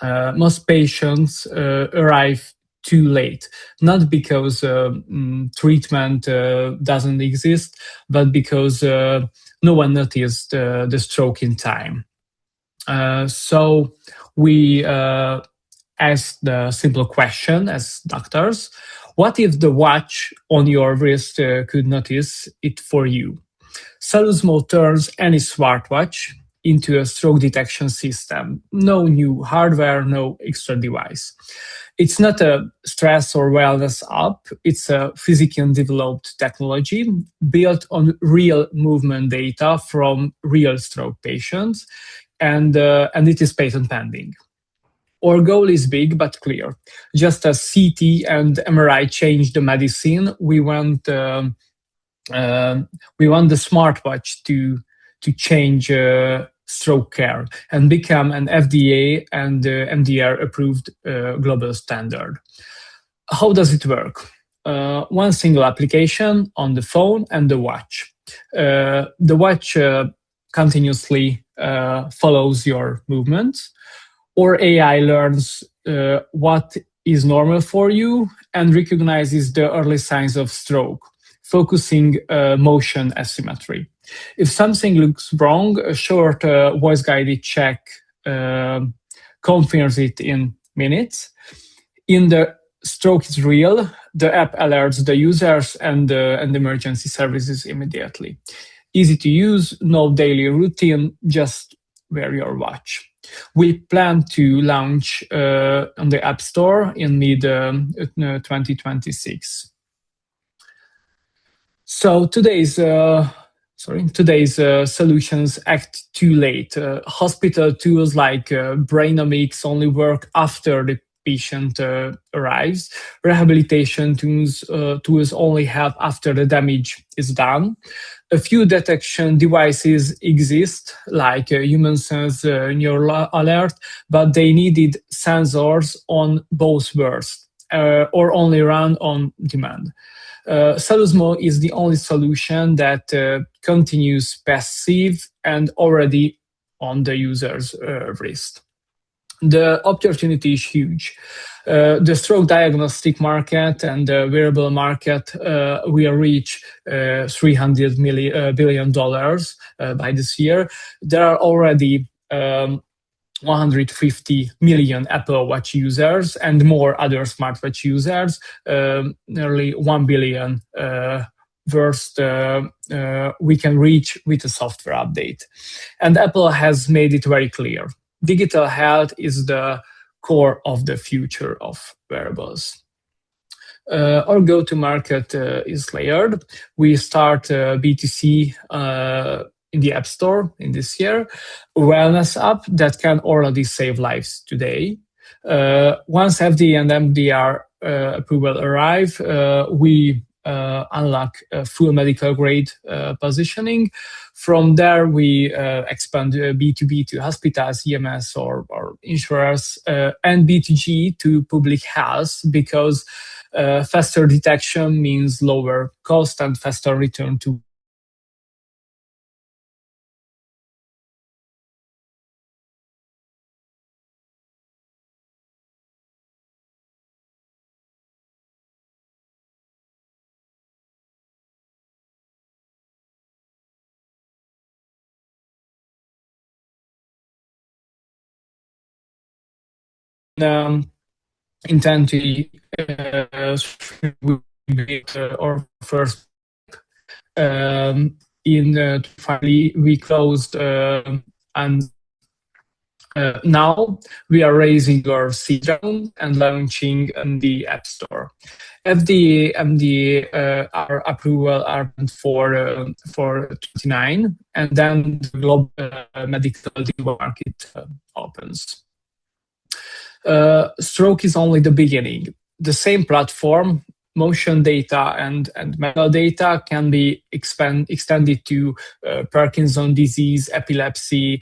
F: Most patients arrive too late, not because treatment doesn't exist, but because no one noticed the stroke in time. So we ask the simple question as doctors: what if the watch on your wrist could notice it for you? Celismo turns any smartwatch into a stroke detection system. No new hardware, no extra device. It's not a stress or wellness app. It's a physically developed technology built on real movement data from real stroke patients, and it is patent pending. Our goal is big but clear. Just as CT and MRI changed the medicine, we want the smartwatch to change stroke care and become an FDA and MDR approved global standard. How does it work? One single application on the phone and the watch. The watch continuously follows your movements, or AI learns what is normal for you and recognizes the early signs of stroke, focusing motion asymmetry. If something looks wrong, a short voice-guided check confirms it in minutes. In the stroke is real, the app alerts the users and emergency services immediately. Easy to use, no daily routine, just wear your watch. We plan to launch on the App Store in mid 2026. So today's solutions act too late. Hospital tools like Brainomics only work after the patient arrives. Rehabilitation tools only help after the damage is done. A few detection devices exist, like human sense neural alert, but they needed sensors on both wrists or only run on demand. Salusmo is the only solution that continues passive and already on the user's wrist. The opportunity is huge. The stroke diagnostic market and the wearable market will reach $300 billion by this year. There are already 150 million Apple Watch users and more other smartwatch users, nearly 1 billion first we can reach with a software update. And Apple has made it very clear. Digital health is the core of the future of wearables. Our go-to-market is layered. We start B2C in the App Store in this year, wellness app that can already save lives today. Once FDA and MDR approval arrive, we unlock full medical grade positioning. From there, we expand B2B to hospitals, EMS or insurers, and B2G to public health, because faster detection means lower cost and faster return to intend to our first in finally we closed and now we are raising our seed round and launching in the App Store. FDA and the our approval are for 29, and then the global medical device market opens. Stroke is only the beginning. The same platform, motion data and medical data, can be extended to Parkinson's disease, epilepsy,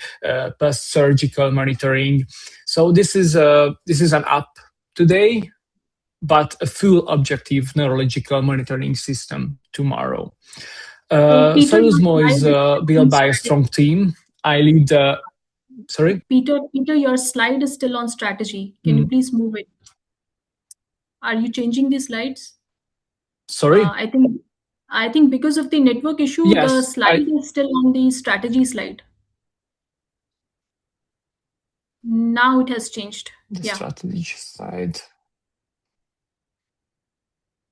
F: post-surgical monitoring. So this is an app today, but a full objective neurological monitoring system tomorrow. Salusmo is built by a strong team. I lead the Sorry?
A: Peter, your slide is still on strategy. Can you please move it? Are you changing the slides?
F: Sorry?
A: I think because of the network issue,
F: yes,
A: the slide is still on the strategy slide. Now it has changed.
F: The strategy slide.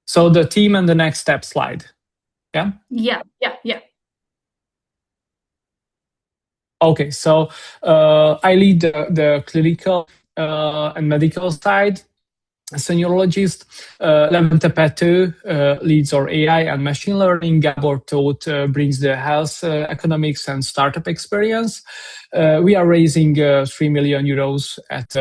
F: So the team and the next step slide. Yeah?
A: Yeah.
F: Okay, so I lead the clinical and medical side as a neurologist. Levente Petu leads our AI and machine learning. Gabor Tóth brings the health economics and startup experience. We are raising 3 million euros at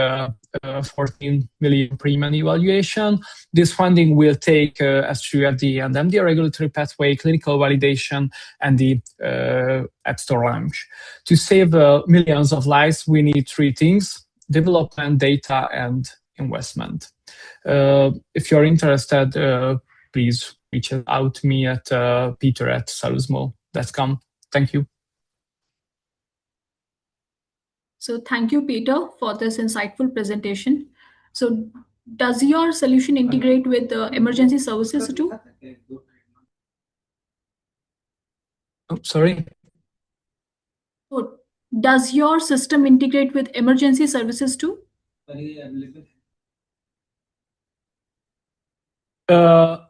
F: 14 million pre-money evaluation. This funding will take us through FDA and MDR regulatory pathway, clinical validation, and the App Store launch. To save millions of lives, we need three things: development, data, and investment. If you're interested, please reach out to me at peter@salusmo.com. Thank you.
A: So thank you, Peter, for this insightful presentation. So does your solution integrate with emergency services too?
F: Oh, sorry?
A: So does your system integrate with emergency services too?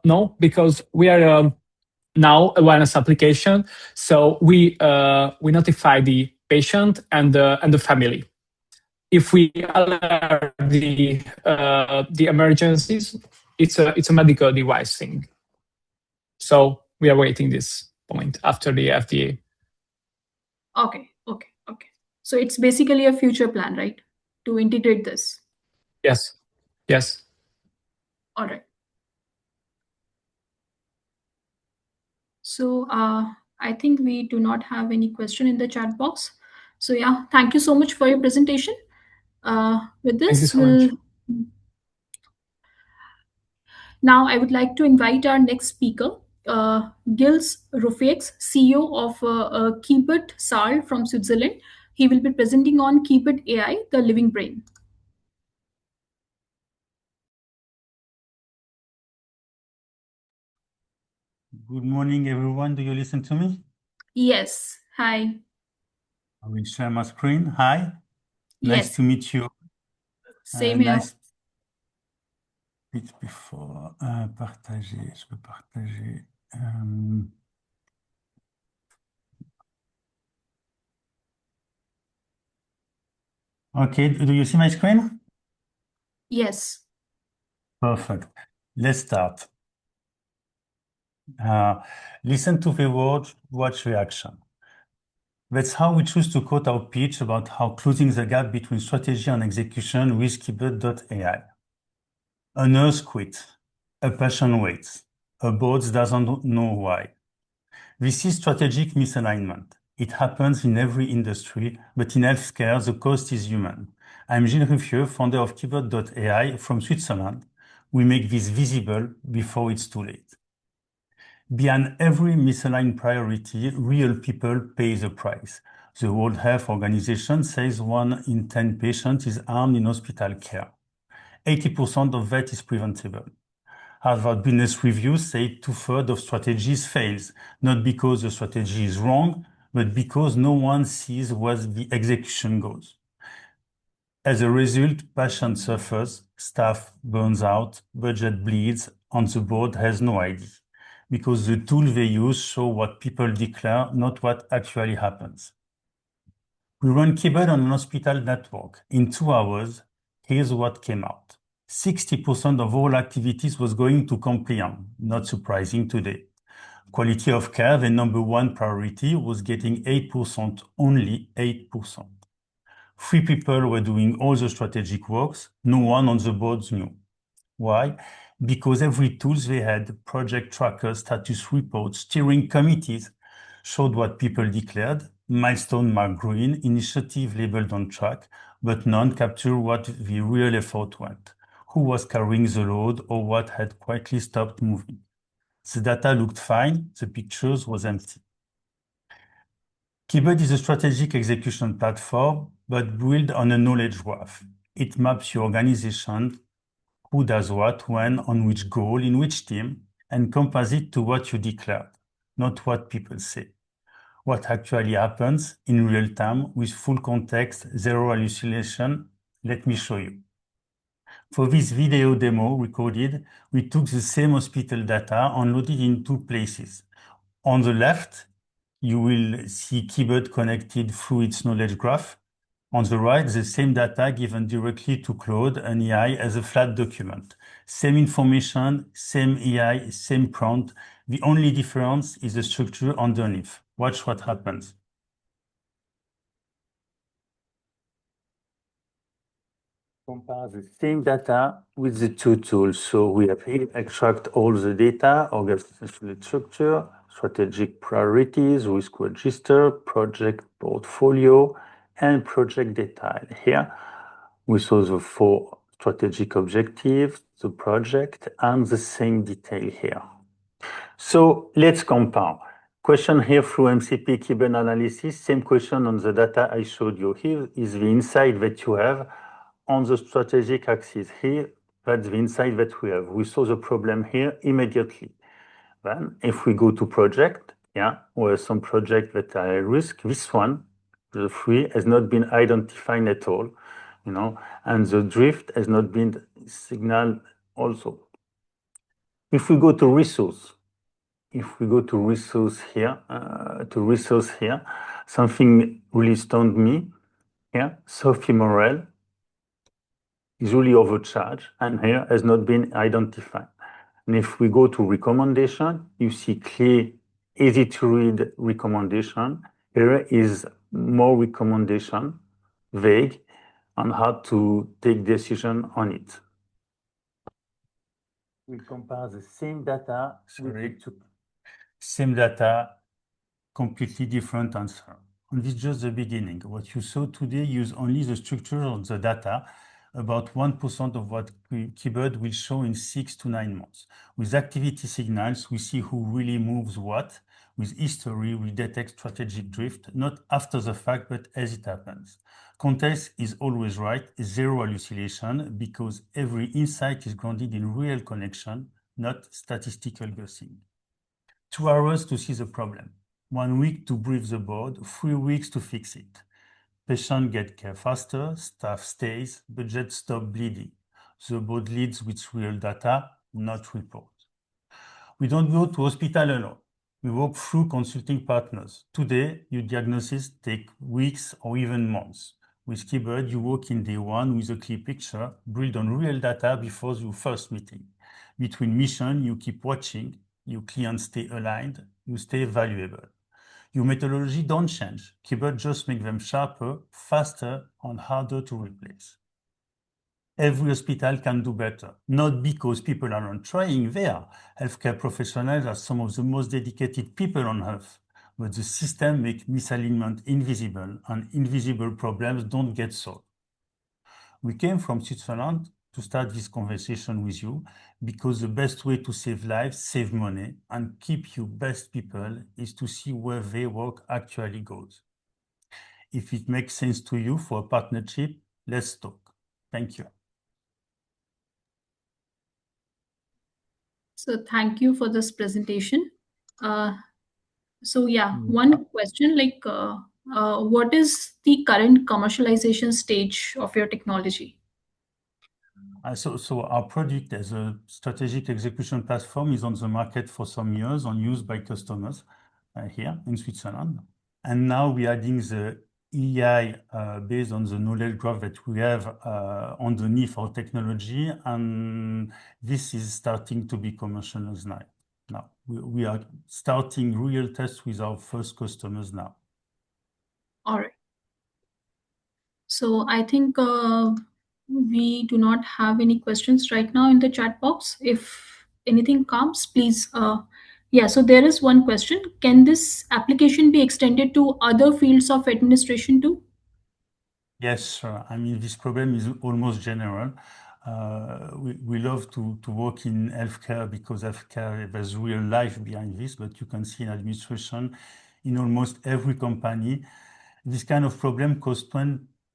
F: No, because we are now a wellness application. So we notify the patient and the family. If we alert the emergencies, it's a medical device thing. So we are waiting this point after the FDA.
A: Okay. So it's basically a future plan, right? To integrate this.
F: Yes.
A: All right. So I think we do not have any question in the chat box. So yeah, thank you so much for your presentation. With this, Now, I would like to invite our next speaker, Gils Rufex, CEO of TEKTiTE Saal from Switzerland. He will be presenting on TEKTiTE AI, the living brain.
G: Good morning, everyone. Do you listen to me?
A: Yes. Hi.
G: I will share my screen. Hi. Nice
A: Yes.
G: to meet you.
A: Same here.
G: Nice. Vite before. Partager. Je peux partager. Okay. Do you see my screen?
A: Yes.
G: Perfect. Let's start. Listen to the word, watch reaction. That's how we choose to quote our pitch about how closing the gap between strategy and execution with TEKTiTE.ai. A nurse quit. A patient waits. A board doesn't know why. This is strategic misalignment. It happens in every industry, but in healthcare, the cost is human. I'm Gilles Ruffieux, founder of TEKTiTE.ai from Switzerland. We make this visible before it's too late. Behind every misaligned priority, real people pay the price. The World Health Organization says 1 in 10 patients is harmed in hospital care. 80% of that is preventable. Harvard Business Review say 2/3 of strategies fails, not because the strategy is wrong, but because no one sees where the execution goes. As a result, patient suffers, staff burns out, budget bleeds, and the board has no idea. Because the tools they use show what people declare, not what actually happens. We run TEKTiTE on an hospital network. In 2 hours, here's what came out. 60% of all activities was going to compliance, not surprising today. Quality of care, the number one priority, was getting 8%, only 8%. 3 people were doing all the strategic works, no one on the board knew. Why? Because every tools they had, project trackers, status reports, steering committees, showed what people declared, milestone marked green, initiative labeled on track, but none capture what the real effort went, who was carrying the load or what had quietly stopped moving. The data looked fine, the pictures was empty. TEKTiTE is a strategic execution platform, but built on a knowledge graph. It maps your organization, who does what, when, on which goal, in which team, and compares it to what you declared, not what people say. What actually happens in real time with full context, zero hallucination. Let me show you. For this video demo recorded, we took the same hospital data and loaded in 2 places. On the left, you will see TEKTiTE connected through its knowledge graph. On the right, the same data given directly to Claude and AI as a flat document. Same information, same AI, same prompt. The only difference is the structure underneath. Watch what happens. Compare the same data with the 2 tools. So we have here extract all the data, organizational structure, strategic priorities, risk register, project portfolio, and project detail. Here we saw the 4 strategic objectives, the project, and the same detail here. So let's compare. Question here through MCP Keyboard analysis, same question on the data I showed you. Here is the insight that you have on the strategic axis. Here, that's the insight that we have. We saw the problem here immediately. Then if we go to project, where some projects that are at risk, this one, the 3, has not been identified at all, and the drift has not been signaled also. If we go to resource, here, something really stunned me here. Sophie Morel is really overcharged and here has not been identified. And if we go to recommendation, you see clear, easy to read recommendation. Here is more recommendation, vague, on how to take decision on it. We compare the same data, completely different answer. And this is just the beginning. What you saw today use only the structure of the data, about 1% of what keyboard will show in 6 to 9 months. With activity signals, we see who really moves what. With history, we detect strategic drift, not after the fact, but as it happens. Context is always right, zero hallucination, because every insight is grounded in real connection, not statistical guessing. 2 hours to see the problem, 1 week to brief the board, 3 weeks to fix it. Patient get care faster, staff stays, budget stop bleeding. The board leads with real data, not report. We don't go to hospital alone. We work through consulting partners. Today, your diagnosis take weeks or even months. With Keybird, you work in day one with a clear picture, build on real data before your first meeting. Between mission, you keep watching, your clients stay aligned, you stay valuable. Your methodology don't change. Keybird just make them sharper, faster, and harder to replace. Every hospital can do better, not because people are not trying there. Healthcare professionals are some of the most dedicated people on earth, but the system makes misalignment invisible, and invisible problems don't get solved. We came from Switzerland to start this conversation with you because the best way to save lives, save money, and keep your best people is to see where their work actually goes. If it makes sense to you for a partnership, let's talk. Thank you.
A: So thank you for this presentation. So yeah, one question like, what is the current commercialization stage of your technology?
G: So our product as a strategic execution platform is on the market for some years and used by customers here in Switzerland. And now we're adding the AI based on the knowledge graph that we have underneath our technology. And this is starting to be commercialized now. Now we are starting real tests with our first customers now.
A: All right. So I think we do not have any questions right now in the chat box. If anything comes, please. Yeah, so there is one question. Can this application be extended to other fields of administration too?
G: Yes, sure. I mean, this problem is almost general. We love to work in healthcare because healthcare, there's real life behind this, but you can see in administration, in almost every company, this kind of problem costs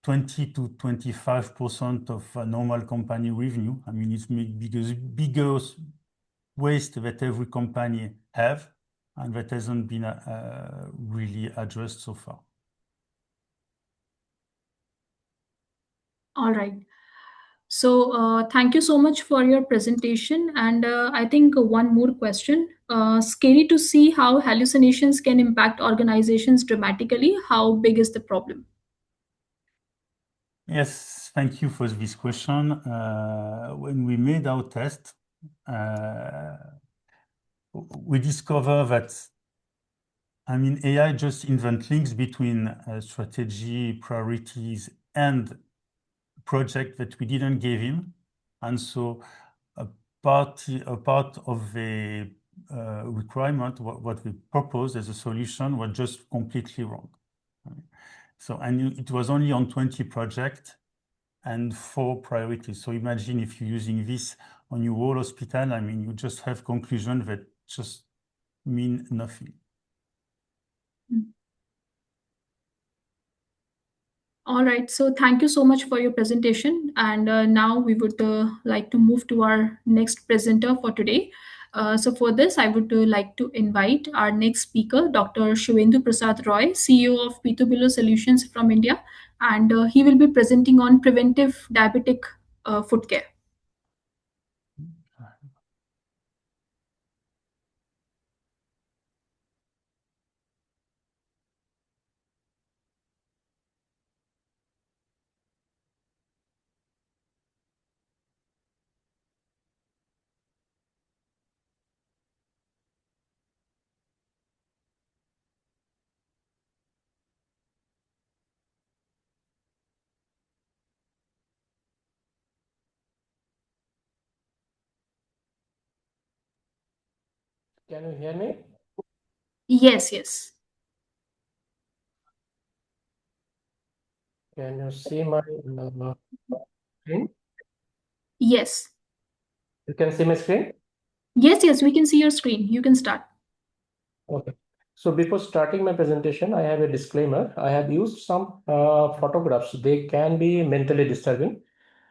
G: 20 to 25% of normal company revenue. I mean, it's biggest waste that every company have, and that hasn't been really addressed so far.
A: All right. So thank you so much for your presentation. And I think one more question. Scary to see how hallucinations can impact organizations dramatically. How big is the problem?
G: Yes, thank you for this question. When we made our test, we discovered that, I mean, AI just invent links between strategy, priorities, and project that we didn't give him. And so a part of the requirement, what we proposed as a solution was just completely wrong. So, and it was only on 20 projects and 4 priorities. So imagine if you're using this on your whole hospital, I mean, you just have conclusions that just mean nothing.
A: All right. So thank you so much for your presentation. And now we would like to move to our next presenter for today. So for this, I would like to invite our next speaker, Dr. Shivendu Prasad Roy, CEO of Pitobilo Solutions from India. And he will be presenting on preventive diabetic foot care.
H: Can you hear me?
A: Yes, yes.
H: Can you see my screen?
A: Yes.
H: You can see my screen?
A: Yes, we can see your screen. You can start.
H: Okay. So before starting my presentation, I have a disclaimer. I have used some photographs. They can be mentally disturbing,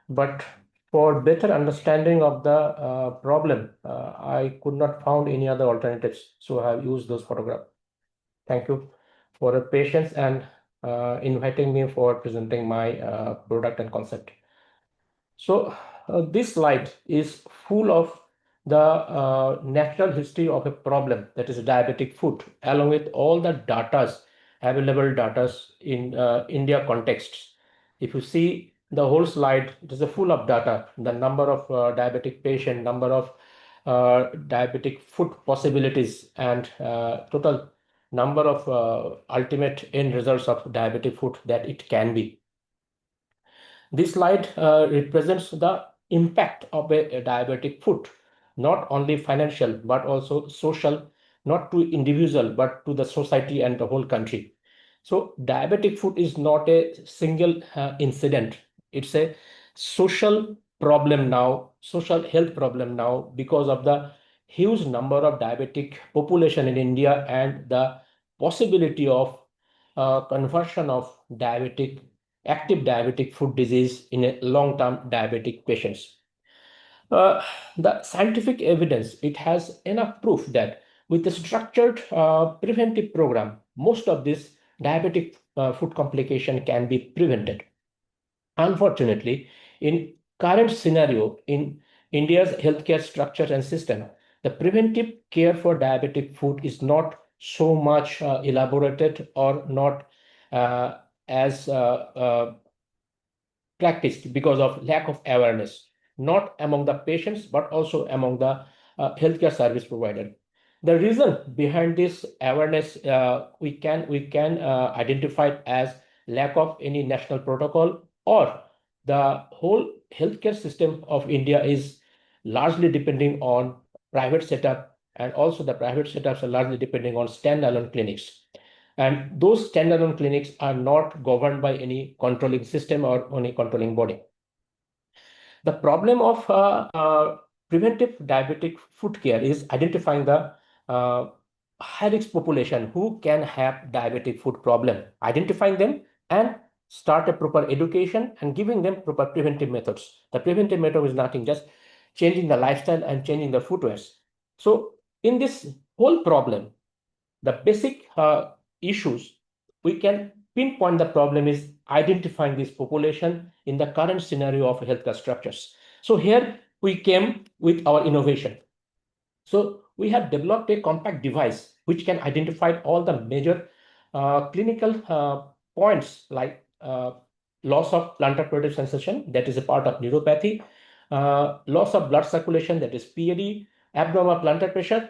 H: but for better understanding of the problem, I could not found any other alternatives. So I have used those photographs. Thank you for your patience and inviting me for presenting my product and concept. So this slide is full of the natural history of a problem, that is diabetic foot, along with all the datas, available datas in India contexts. If you see the whole slide, it is a full of data, the number of diabetic patient, number of diabetic foot possibilities, and total number of ultimate end results of diabetic foot that it can be. This slide represents the impact of a diabetic foot, not only financial, but also social, not to individual, but to the society and the whole country. So diabetic foot is not a single incident. It's a social problem now, social health problem now, because of the huge number of diabetic population in India and the possibility of conversion of active diabetic foot disease in a long-term diabetic patients. The scientific evidence, it has enough proof that with a structured preventive program, most of this diabetic foot complication can be prevented. Unfortunately, in current scenario in India's healthcare structure and system, the preventive care for diabetic foot is not so much elaborated or not uh, as practiced because of lack of awareness, not among the patients, but also among the healthcare service provider. The reason behind this awareness, we can identify it as lack of any national protocol, or the whole healthcare system of India is largely depending on private setup, and also the private setups are largely depending on standalone clinics. And those standalone clinics are not governed by any controlling system or any controlling body. The problem of preventive diabetic foot care is identifying the high risk population who can have diabetic foot problem, identifying them and start a proper education and giving them proper preventive methods. The preventive method is nothing, just changing the lifestyle and changing the footwears. So in this whole problem, the basic issues, we can pinpoint the problem is identifying this population in the current scenario of healthcare structures. So here we came with our innovation. So we have developed a compact device which can identify all the major clinical points like loss of plantar pudendal sensation, that is a part of neuropathy, loss of blood circulation, that is PAD, abnormal plantar pressure,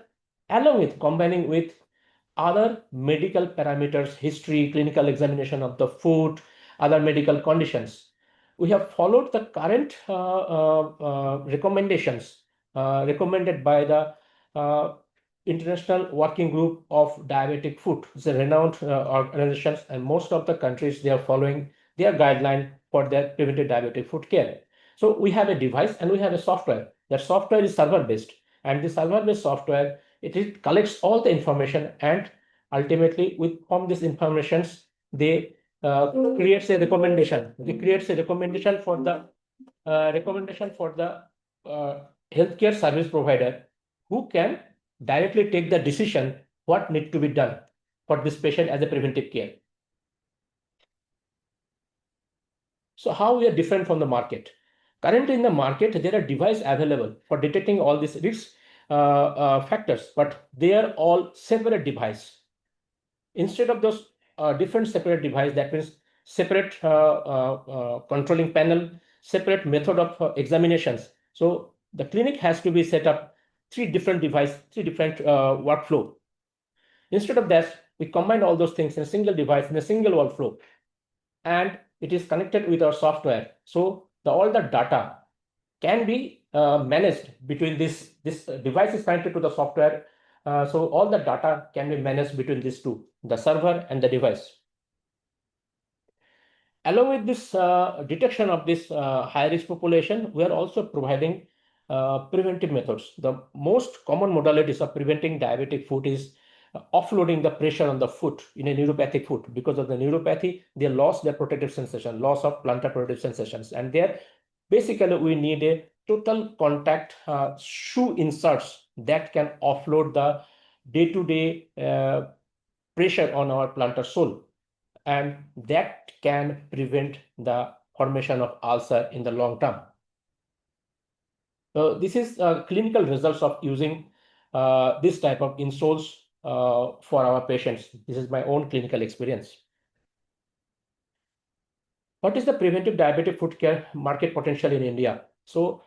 H: along with combining with other medical parameters, history, clinical examination of the foot, other medical conditions. We have followed the current recommendations recommended by the International Working Group of Diabetic Foot. It's a renowned organization, and most of the countries, they are following their guideline for their preventive diabetic foot care. So we have a device and we have a software. That software is server-based, and the server-based software, it collects all the information, and ultimately from these informations, they creates a recommendation. It creates a recommendation for the healthcare service provider, who can directly take the decision what need to be done for this patient as a preventive care. So how we are different from the market? Currently in the market, there are devices available for detecting all these risk factors, but they are all separate devices. Instead of those different separate device, that means separate controlling panel, separate method of examinations. So the clinic has to be set up three different workflow. Instead of that, we combine all those things in a single device, in a single workflow, and it is connected with our software. So all the data can be managed between this device is connected to the software. So all the data can be managed between these two, the server and the device. Along with this detection of this high-risk population, we are also providing preventive methods. The most common modalities of preventing diabetic foot is offloading the pressure on the foot in a neuropathic foot. Because of the neuropathy, they lost their protective sensation, loss of plantar protective sensations. And there, basically, we need a total contact shoe inserts that can offload the day-to-day pressure on our plantar sole. And that can prevent the formation of ulcer in the long term. So this is clinical results of using this type of insoles for our patients. This is my own clinical experience. What is the preventive diabetic foot care market potential in India? So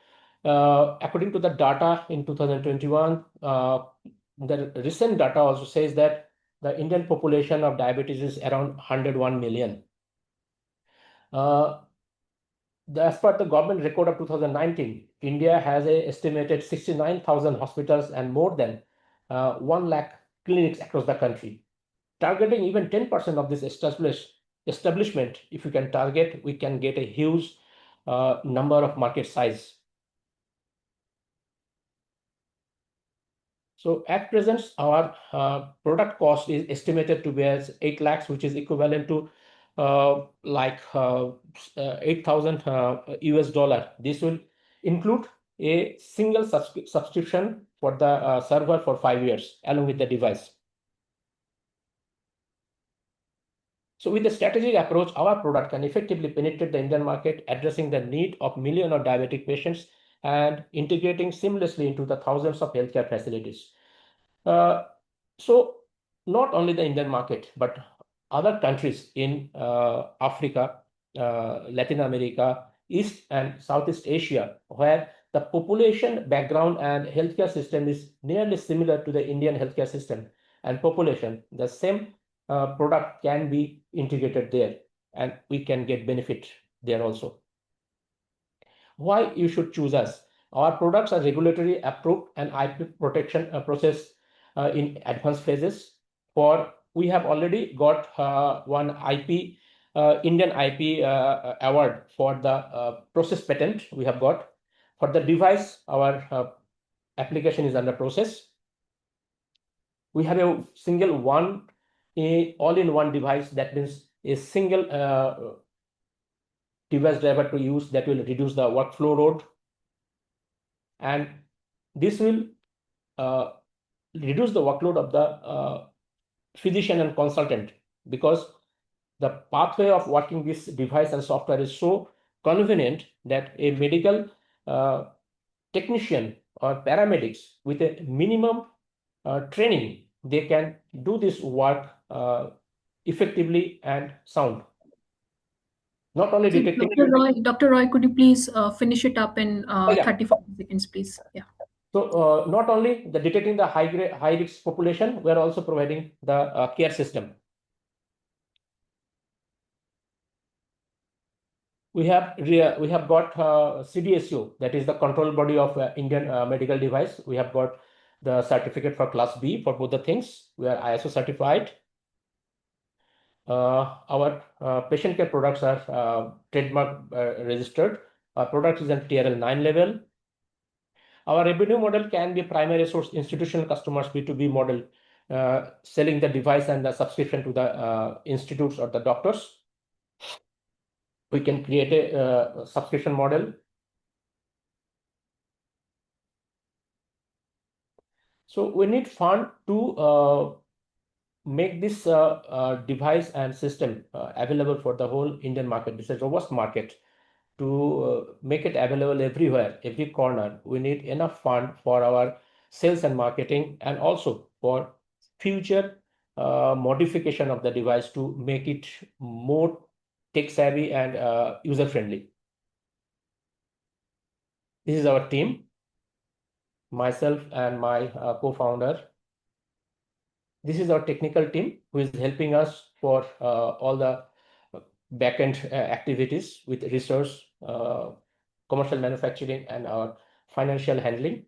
H: according to the data in 2021, the recent data also says that the Indian population of diabetes is around 101 million. As per the government record of 2019, India has a estimated 69,000 hospitals and more than 1 lakh clinics across the country. Targeting even 10% of this establishment, if we can target, we can get a huge number of market size. So at present, our product cost is estimated to be as 8 lakhs, which is equivalent to 8,000 US dollar. This will include a single subscription for the server for 5 years along with the device. So with the strategic approach, our product can effectively penetrate the Indian market, addressing the need of millions of diabetic patients and integrating seamlessly into the thousands of healthcare facilities. So not only the Indian market, but other countries in Africa, Latin America, East and Southeast Asia, where the population background and healthcare system is nearly similar to the Indian healthcare system and population, the same product can be integrated there and we can get benefit there also. Why you should choose us? Our products are regulatory approved and IP protection process in advanced phases. We have already got one IP, Indian IP award for the process patent we have got. For the device, our application is under process. We have a single one, all-in-one device. That means a single device driver to use that will reduce the workflow load. And this will reduce the workload of the physician and consultant, because the pathway of working this device and software is so convenient that a medical technician or paramedics with a minimum training, they can do this work effectively and sound. Not only
A: So,
H: detecting.
A: Dr. Roy, could you please finish it up in
H: Yeah.
A: 35 seconds, please? Yeah.
H: So not only the detecting the high risk population, we are also providing the care system. We have got CDSU, that is the control body of Indian medical device. We have got the certificate for class B for both the things. We are ISO certified. Our patient care products are trademark registered. Our product is at TRL 9 level. Our revenue model can be primary source institutional customers, B2B model, selling the device and the subscription to the institutes or the doctors. We can create a subscription model. So we need fund to make this device and system available for the whole Indian market. This is a robust market. To make it available everywhere, every corner, we need enough fund for our sales and marketing, and also for future modification of the device to make it more tech savvy and user friendly. This is our team, myself and my co-founder. This is our technical team who is helping us for all the backend activities with research, commercial manufacturing, and our financial handling.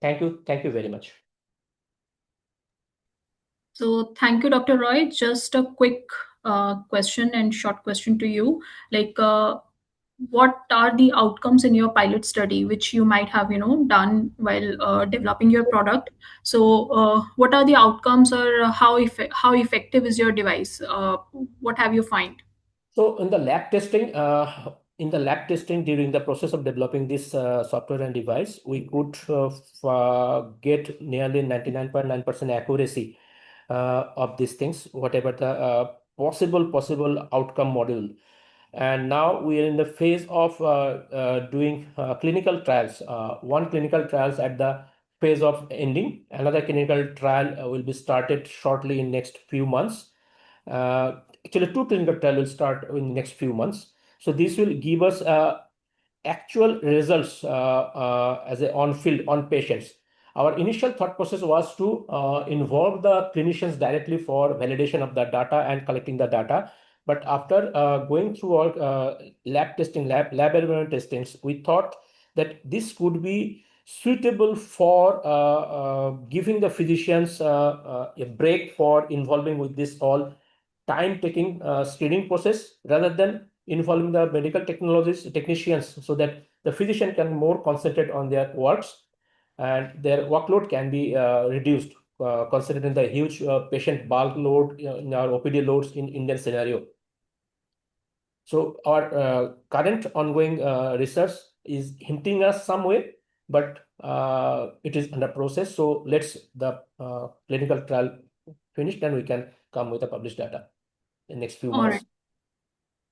H: Thank you. Thank you very much.
A: So thank you, Dr. Roy. Just a quick question and short question to you. Like, what are the outcomes in your pilot study, which you might have, done while developing your product? So, what are the outcomes, or how effective is your device? What have you find?
H: So in the lab testing during the process of developing this software and device, we could get nearly 99.9% accuracy of these things, whatever the possible outcome model. And now we are in the phase of doing clinical trials. One clinical trials at the phase of ending. Another clinical trial will be started shortly in next few months. Actually, two clinical trials will start in the next few months. So this will give us actual results as a on field on patients. Our initial thought process was to involve the clinicians directly for validation of the data and collecting the data. But after going through our lab testing, lab environment testings, we thought that this could be suitable for giving the physicians a break for involving with this all time-taking screening process rather than involving the medical technicians, so that the physician can more concentrate on their works and their workload can be reduced, considering the huge patient bulk load in our OPD loads in Indian scenario. So our current ongoing research is hinting us some way, but it is under process. So let's the clinical trial finish, then we can come with the published data in next few
A: All right.
H: months.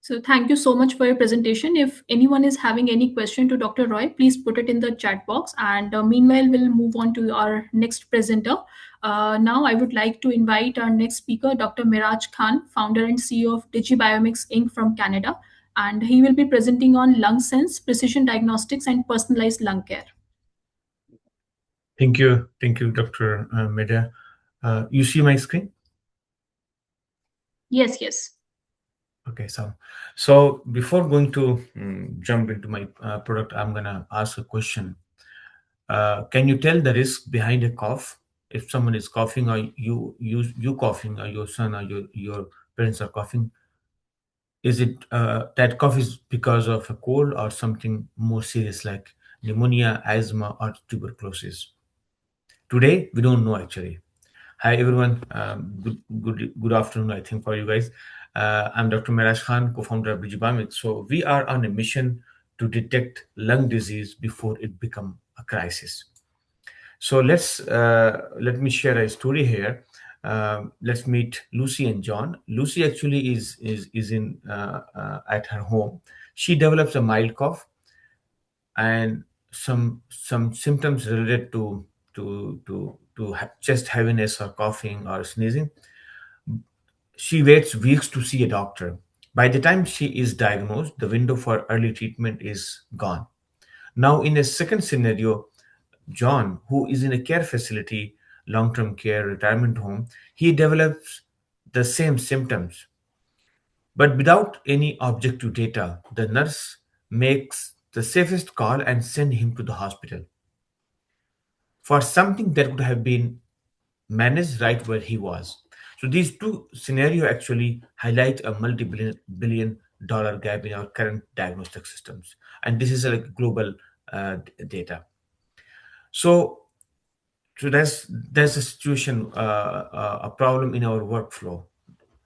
A: So thank you so much for your presentation. If anyone is having any question to Dr. Roy, please put it in the chat box. And meanwhile, we'll move on to our next presenter. Now, I would like to invite our next speaker, Dr. Miraj Khan, founder and CEO of Digibiomics Inc. from Canada. And he will be presenting on lung sense, precision diagnostics, and personalized lung care.
I: Thank you, Dr. Meda. You see my screen?
A: Yes, yes.
I: Okay, so before going to jump into my product, I'm gonna ask a question. Can you tell the risk behind a cough? If someone is coughing, or you coughing, or your son or your parents are coughing, is it that cough is because of a cold or something more serious like pneumonia, asthma, or tuberculosis? Today, we don't know actually. Hi everyone, good afternoon. I think for you guys, I'm Dr. Miraj Khan, co-founder of Digibiomics. So we are on a mission to detect lung disease before it become a crisis. So let me share a story here. Let's meet Lucy and John. Lucy actually is in at her home. She develops a mild cough and some symptoms related to chest heaviness or coughing or sneezing. She waits weeks to see a doctor. By the time she is diagnosed, the window for early treatment is gone. Now, in a second scenario, John, who is in a care facility, long-term care, retirement home, he develops the same symptoms. But without any objective data, the nurse makes the safest call and send him to the hospital for something that could have been managed right where he was. So these two scenarios actually highlight a multi-billion dollar gap in our current diagnostic systems, and this is like global data. So, so there's a situation, a problem in our workflow,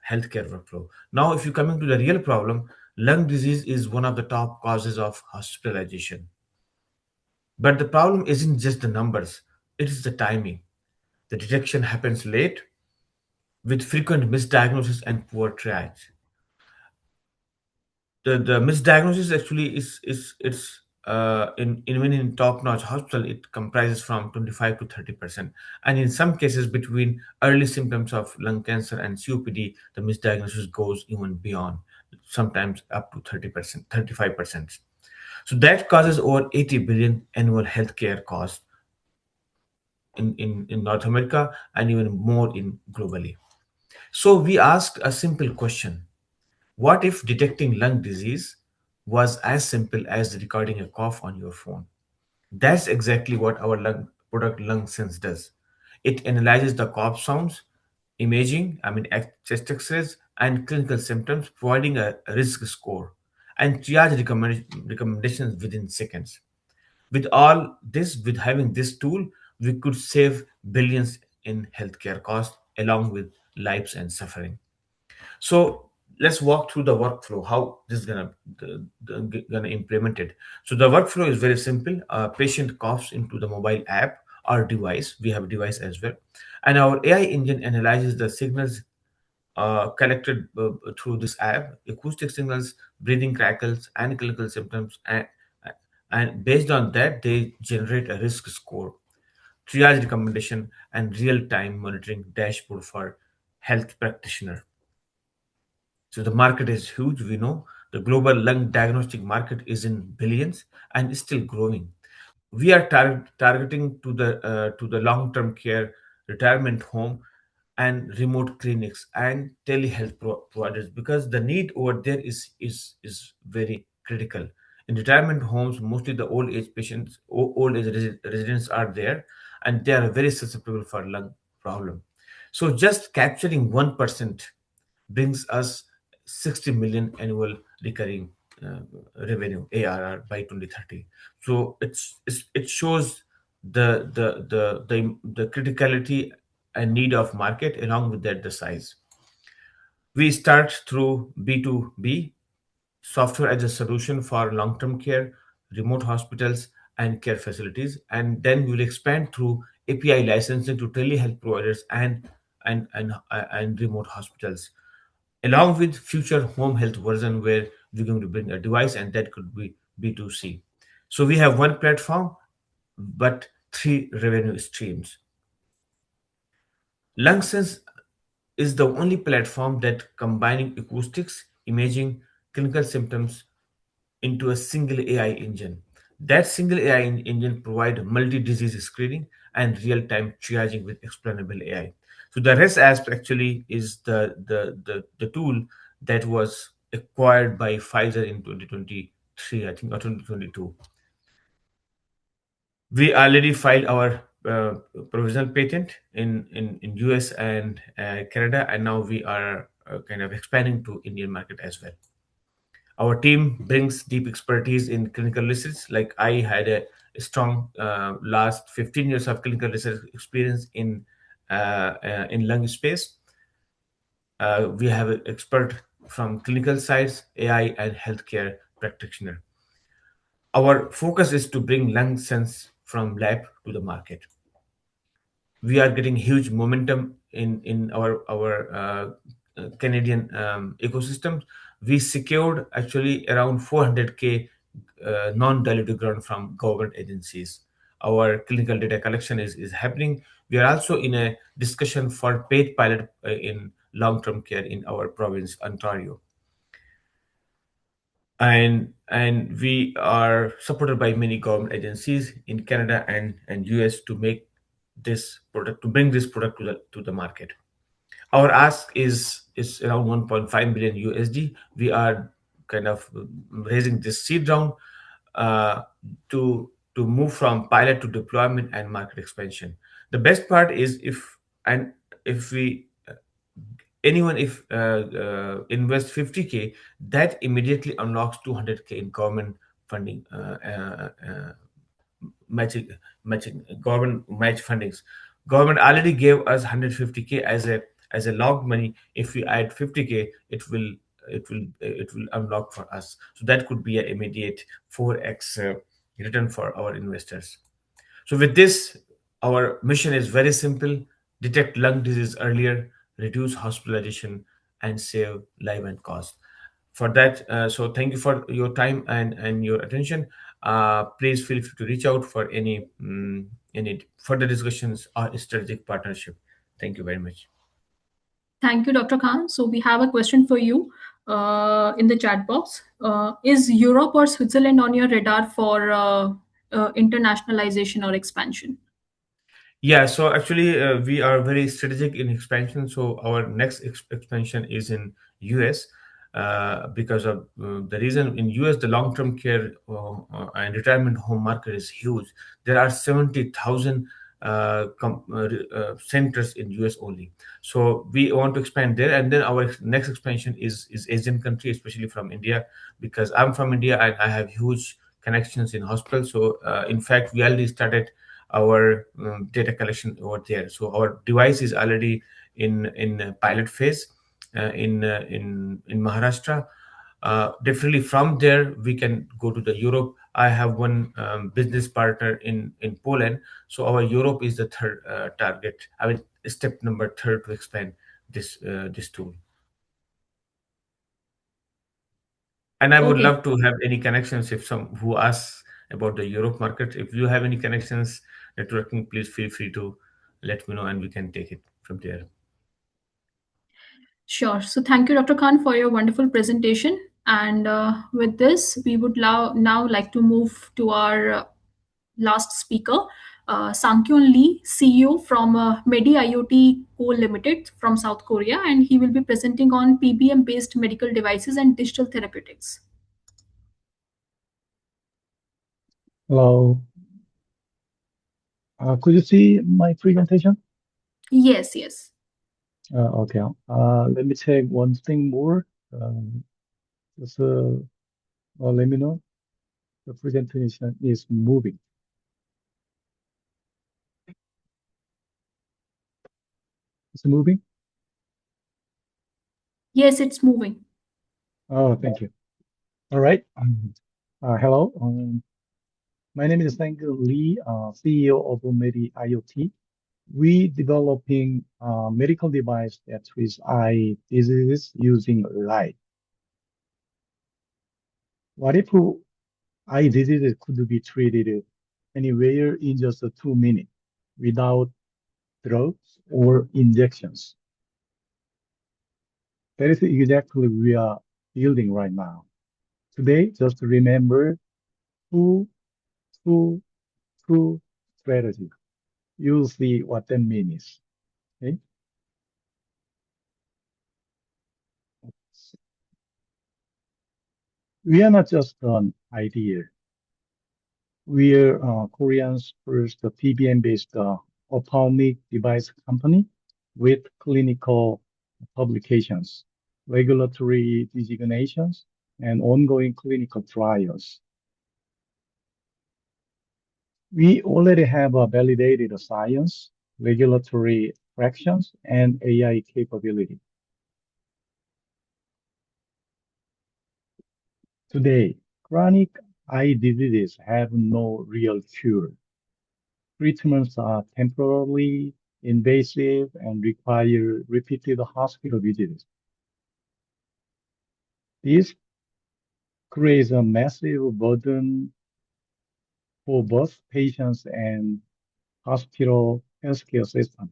I: healthcare workflow. Now, if you're coming to the real problem, lung disease is one of the top causes of hospitalization. But the problem isn't just the numbers; it is the timing. The detection happens late, with frequent misdiagnosis and poor triage. The misdiagnosis actually is it's in even in top-notch hospital it comprises from 25 to 30%, and in some cases between early symptoms of lung cancer and COPD, the misdiagnosis goes even beyond, sometimes up to 30%, 35%. So that causes over 80 billion annual healthcare costs in North America and even more in globally. So we asked a simple question: what if detecting lung disease was as simple as recording a cough on your phone? That's exactly what our product Lung Sense does. It analyzes the cough sounds, imaging, chest X-rays, and clinical symptoms, providing a risk score and triage recommendations within seconds. With all this, with having this tool, we could save billions in healthcare costs along with lives and suffering. So let's walk through the workflow, how this is gonna implement it. So the workflow is very simple. A patient coughs into the mobile app or device. We have a device as well, and our AI engine analyzes the signals collected through this app, acoustic signals, breathing crackles, and clinical symptoms, and based on that, they generate a risk score, triage recommendation, and real-time monitoring dashboard for health practitioner. So the market is huge. We know the global lung diagnostic market is in billions and is still growing. We are targeting to the long-term care, retirement home, and remote clinics and telehealth providers, because the need over there is very critical. In retirement homes, mostly the old age patients, old age residents are there, and they are very susceptible for lung problem. So just capturing 1% brings us 60 million annual recurring uh, revenue ARR by 2030. So it shows the criticality and need of market, along with that the size. We start through B2B, software as a solution for long-term care, remote hospitals, and care facilities, and then we'll expand through API licensing to telehealth providers and remote hospitals, along with future home health version where we're going to bring a device, and that could be B2C. So we have one platform but three revenue streams. LungSense is the only platform that combining acoustics, imaging, clinical symptoms into a single AI engine. That single AI engine provide multi-disease screening and real-time triaging with explainable AI. So the REST aspect actually is the tool that was acquired by Pfizer in 2023, I think, or 2022. We already filed our provisional patent in US and Canada, and now we are kind of expanding to Indian market as well. Our team brings deep expertise in clinical research. Like I had a strong last 15 years of clinical research experience in lung space. We have an expert from clinical sides, AI, and healthcare practitioner. Our focus is to bring lung sense from lab to the market. We are getting huge momentum in our Canadian ecosystem. We secured actually around 400K non-dilutive grant from government agencies. Our clinical data collection is happening. We are also in a discussion for paid pilot in long-term care in our province, Ontario. And we are supported by many government agencies in Canada and US to make this product, to bring this product to the market. Our ask is around 1.5 billion USD. We are kind of raising this seed round uh, to move from pilot to deployment and market expansion. The best part is if we anyone if invest 50K, that immediately unlocks 200K in government funding, matching government match fundings. Government already gave us 150K as a log money. If we add 50K, it will unlock for us. So that could be an immediate 4x return for our investors. So with this, our mission is very simple: detect lung disease earlier, reduce hospitalization, and save life and cost. For that, so thank you for your time and your attention. Please feel free to reach out for any further discussions or strategic partnership. Thank you very much.
A: Thank you, Dr. Khan. So we have a question for you in the chat box. Is Europe or Switzerland on your radar for internationalization or expansion?
I: Yeah, so actually, we are very strategic in expansion. So our next expansion is in US, because of the reason in US the long-term care and retirement home market is huge. There are 70,000 centers in US only. So we want to expand there, and then our next expansion is Asian country, especially from India, because I'm from India and I have huge connections in hospitals. So in fact, we already started our data collection over there. So our device is already in pilot phase in Maharashtra. Definitely from there we can go to the Europe. I have one business partner in Poland, so our Europe is the third target. I mean, step number third to expand this tool. And I would
A: Okay.
I: love to have any connections if some who ask about the Europe market. If you have any connections networking, please feel free to let me know and we can take it from there.
A: Sure. So thank you, Dr. Khan, for your wonderful presentation. And with this, we would now like to move to our last speaker, Sangkyun Lee, CEO from Medi IoT Co Limited from South Korea, and he will be presenting on PBM-based medical devices and digital therapeutics.
J: Hello. Could you see my presentation?
A: Yes, yes.
J: Okay. Let me check one thing more. Just let me know the presentation is moving. It's moving?
A: Yes, it's moving.
J: Oh, thank you. All right. Hello. My name is Sangkyun Lee, CEO of Medi IoT. We developing a medical device that treats eye diseases using light. What if eye diseases could be treated anywhere in just 2 minutes without drugs or injections? That is exactly we are building right now. Today, just remember two, two, two strategy. You'll see what that means. Okay? We are not just an idea. We are Korean's first PBM-based ophthalmic device company with clinical publications, regulatory designations, and ongoing clinical trials. We already have a validated science, regulatory tractions, and AI capability. Today, chronic eye diseases have no real cure. Treatments are temporarily invasive and require repeated hospital visits. This creates a massive burden for both patients and hospital healthcare system.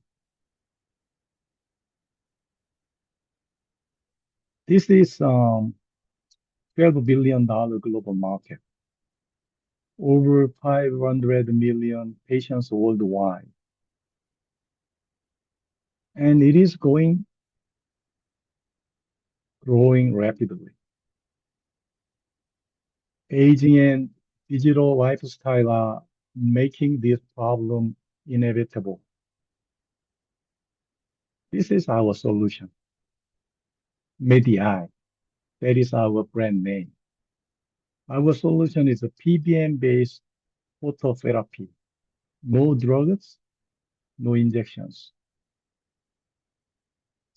J: This is $12 billion global market, over 500 million patients worldwide. And it is growing rapidly. Aging and digital lifestyle are making this problem inevitable. This is our solution. MediEye, that is our brand name. Our solution is a PBM-based phototherapy. No drugs, no injections.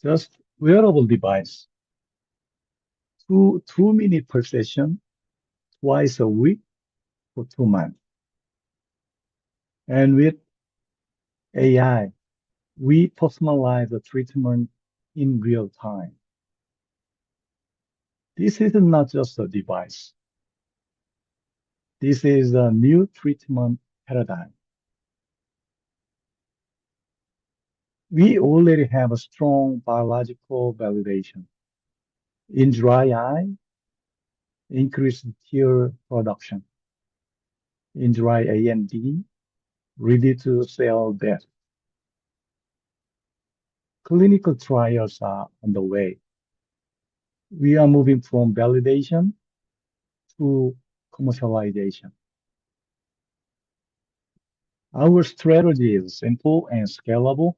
J: Just wearable device. 2 minutes per session, twice a week for 2 months. And with AI, we personalize the treatment in real time. This is not just a device. This is a new treatment paradigm. We already have a strong biological validation. In dry eye, increased tear production. In dry AMD, ready-to cell death. Clinical trials are on the way. We are moving from validation to commercialization. Our strategy is simple and scalable.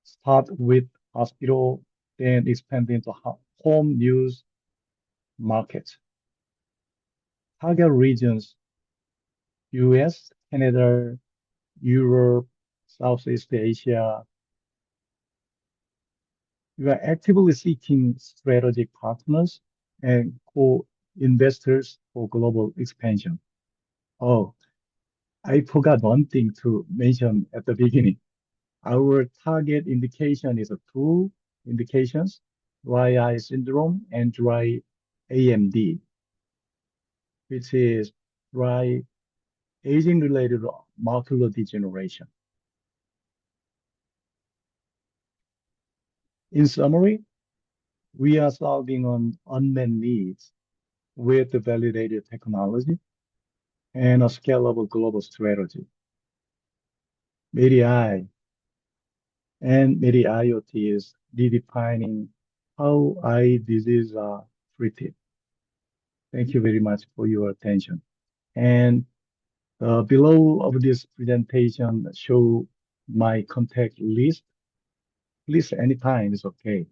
J: Start with hospital, then expand into home use market. Target regions, US, Canada, Europe, Southeast Asia. We are actively seeking strategic partners and co-investors for global expansion. Oh, I forgot one thing to mention at the beginning. Our target indication is two indications, dry eye syndrome and dry AMD, which is dry aging-related macular degeneration. In summary, we are solving on unmet needs with the validated technology and a scalable global strategy. MIDI and MIDI IoT is redefining how eye diseases are treated. Thank you very much for your attention. And below of this presentation show my contact list. Please, anytime is okay.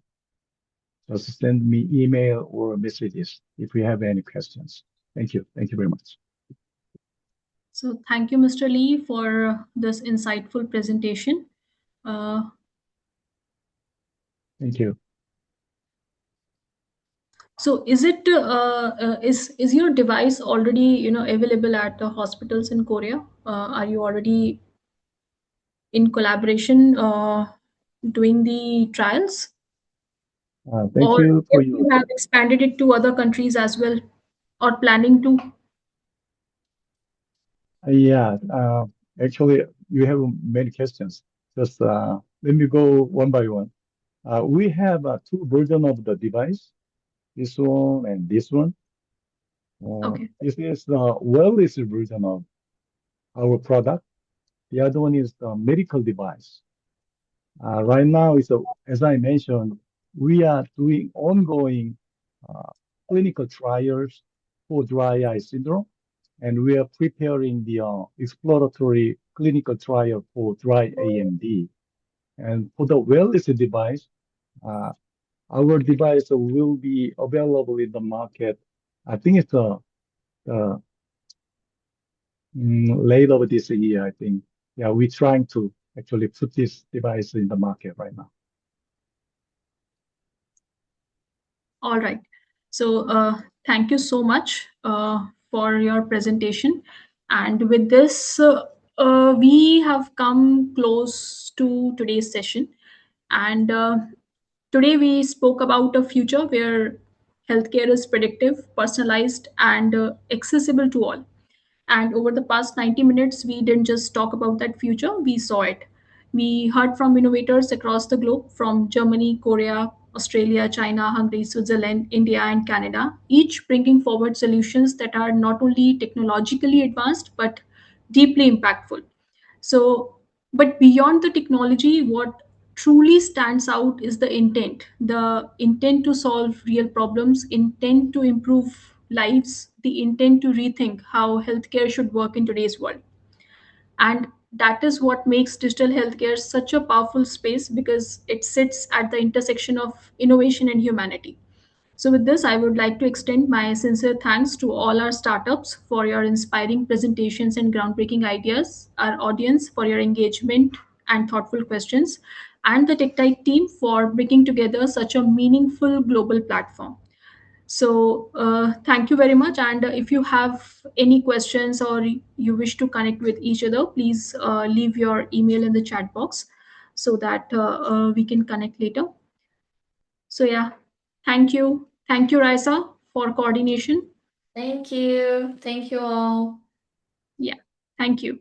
J: Just send me email or messages if you have any questions. Thank you. Thank you very much.
A: So thank you, Mr. Lee, for this insightful presentation.
J: Thank you.
A: So is it is your device already available at the hospitals in Korea? Are you already in collaboration doing the trials?
J: Thank
A: Or
J: you for
A: if
J: your.
A: you have expanded it to other countries as well, or planning to?
J: Yeah, actually, you have many questions. Just let me go one by one. We have two versions of the device, this one and this one.
A: Okay.
J: This is the wireless version of our product. The other one is the medical device. Right now, as I mentioned, we are doing ongoing uh, clinical trials for dry eye syndrome, and we are preparing the exploratory clinical trial for dry AMD. And for the wireless device, uh, our device will be available in the market. I think it's late of this year, I think. Yeah, we're trying to actually put this device in the market right now.
A: All right. So thank you so much for your presentation. And with this, we have come close to today's session. And today we spoke about a future where healthcare is predictive, personalized, and accessible to all. And over the past 90 minutes, we didn't just talk about that future, we saw it. We heard from innovators across the globe, from Germany, Korea, Australia, China, Hungary, Switzerland, India, and Canada, each bringing forward solutions that are not only technologically advanced, but deeply impactful. So, but beyond the technology, what truly stands out is the intent to solve real problems, intent to improve lives, the intent to rethink how healthcare should work in today's world. And that is what makes digital healthcare such a powerful space, because it sits at the intersection of innovation and humanity. So, with this, I would like to extend my sincere thanks to all our startups for your inspiring presentations and groundbreaking ideas, our audience for your engagement and thoughtful questions, and the TEKTiTE team for bringing together such a meaningful global platform. So, thank you very much. And if you have any questions or you wish to connect with each other, please leave your email in the chat box so that we can connect later. So, yeah, thank you. Thank you, Raisa, for coordination.
K: Thank you. Thank you all.
A: Yeah, thank you.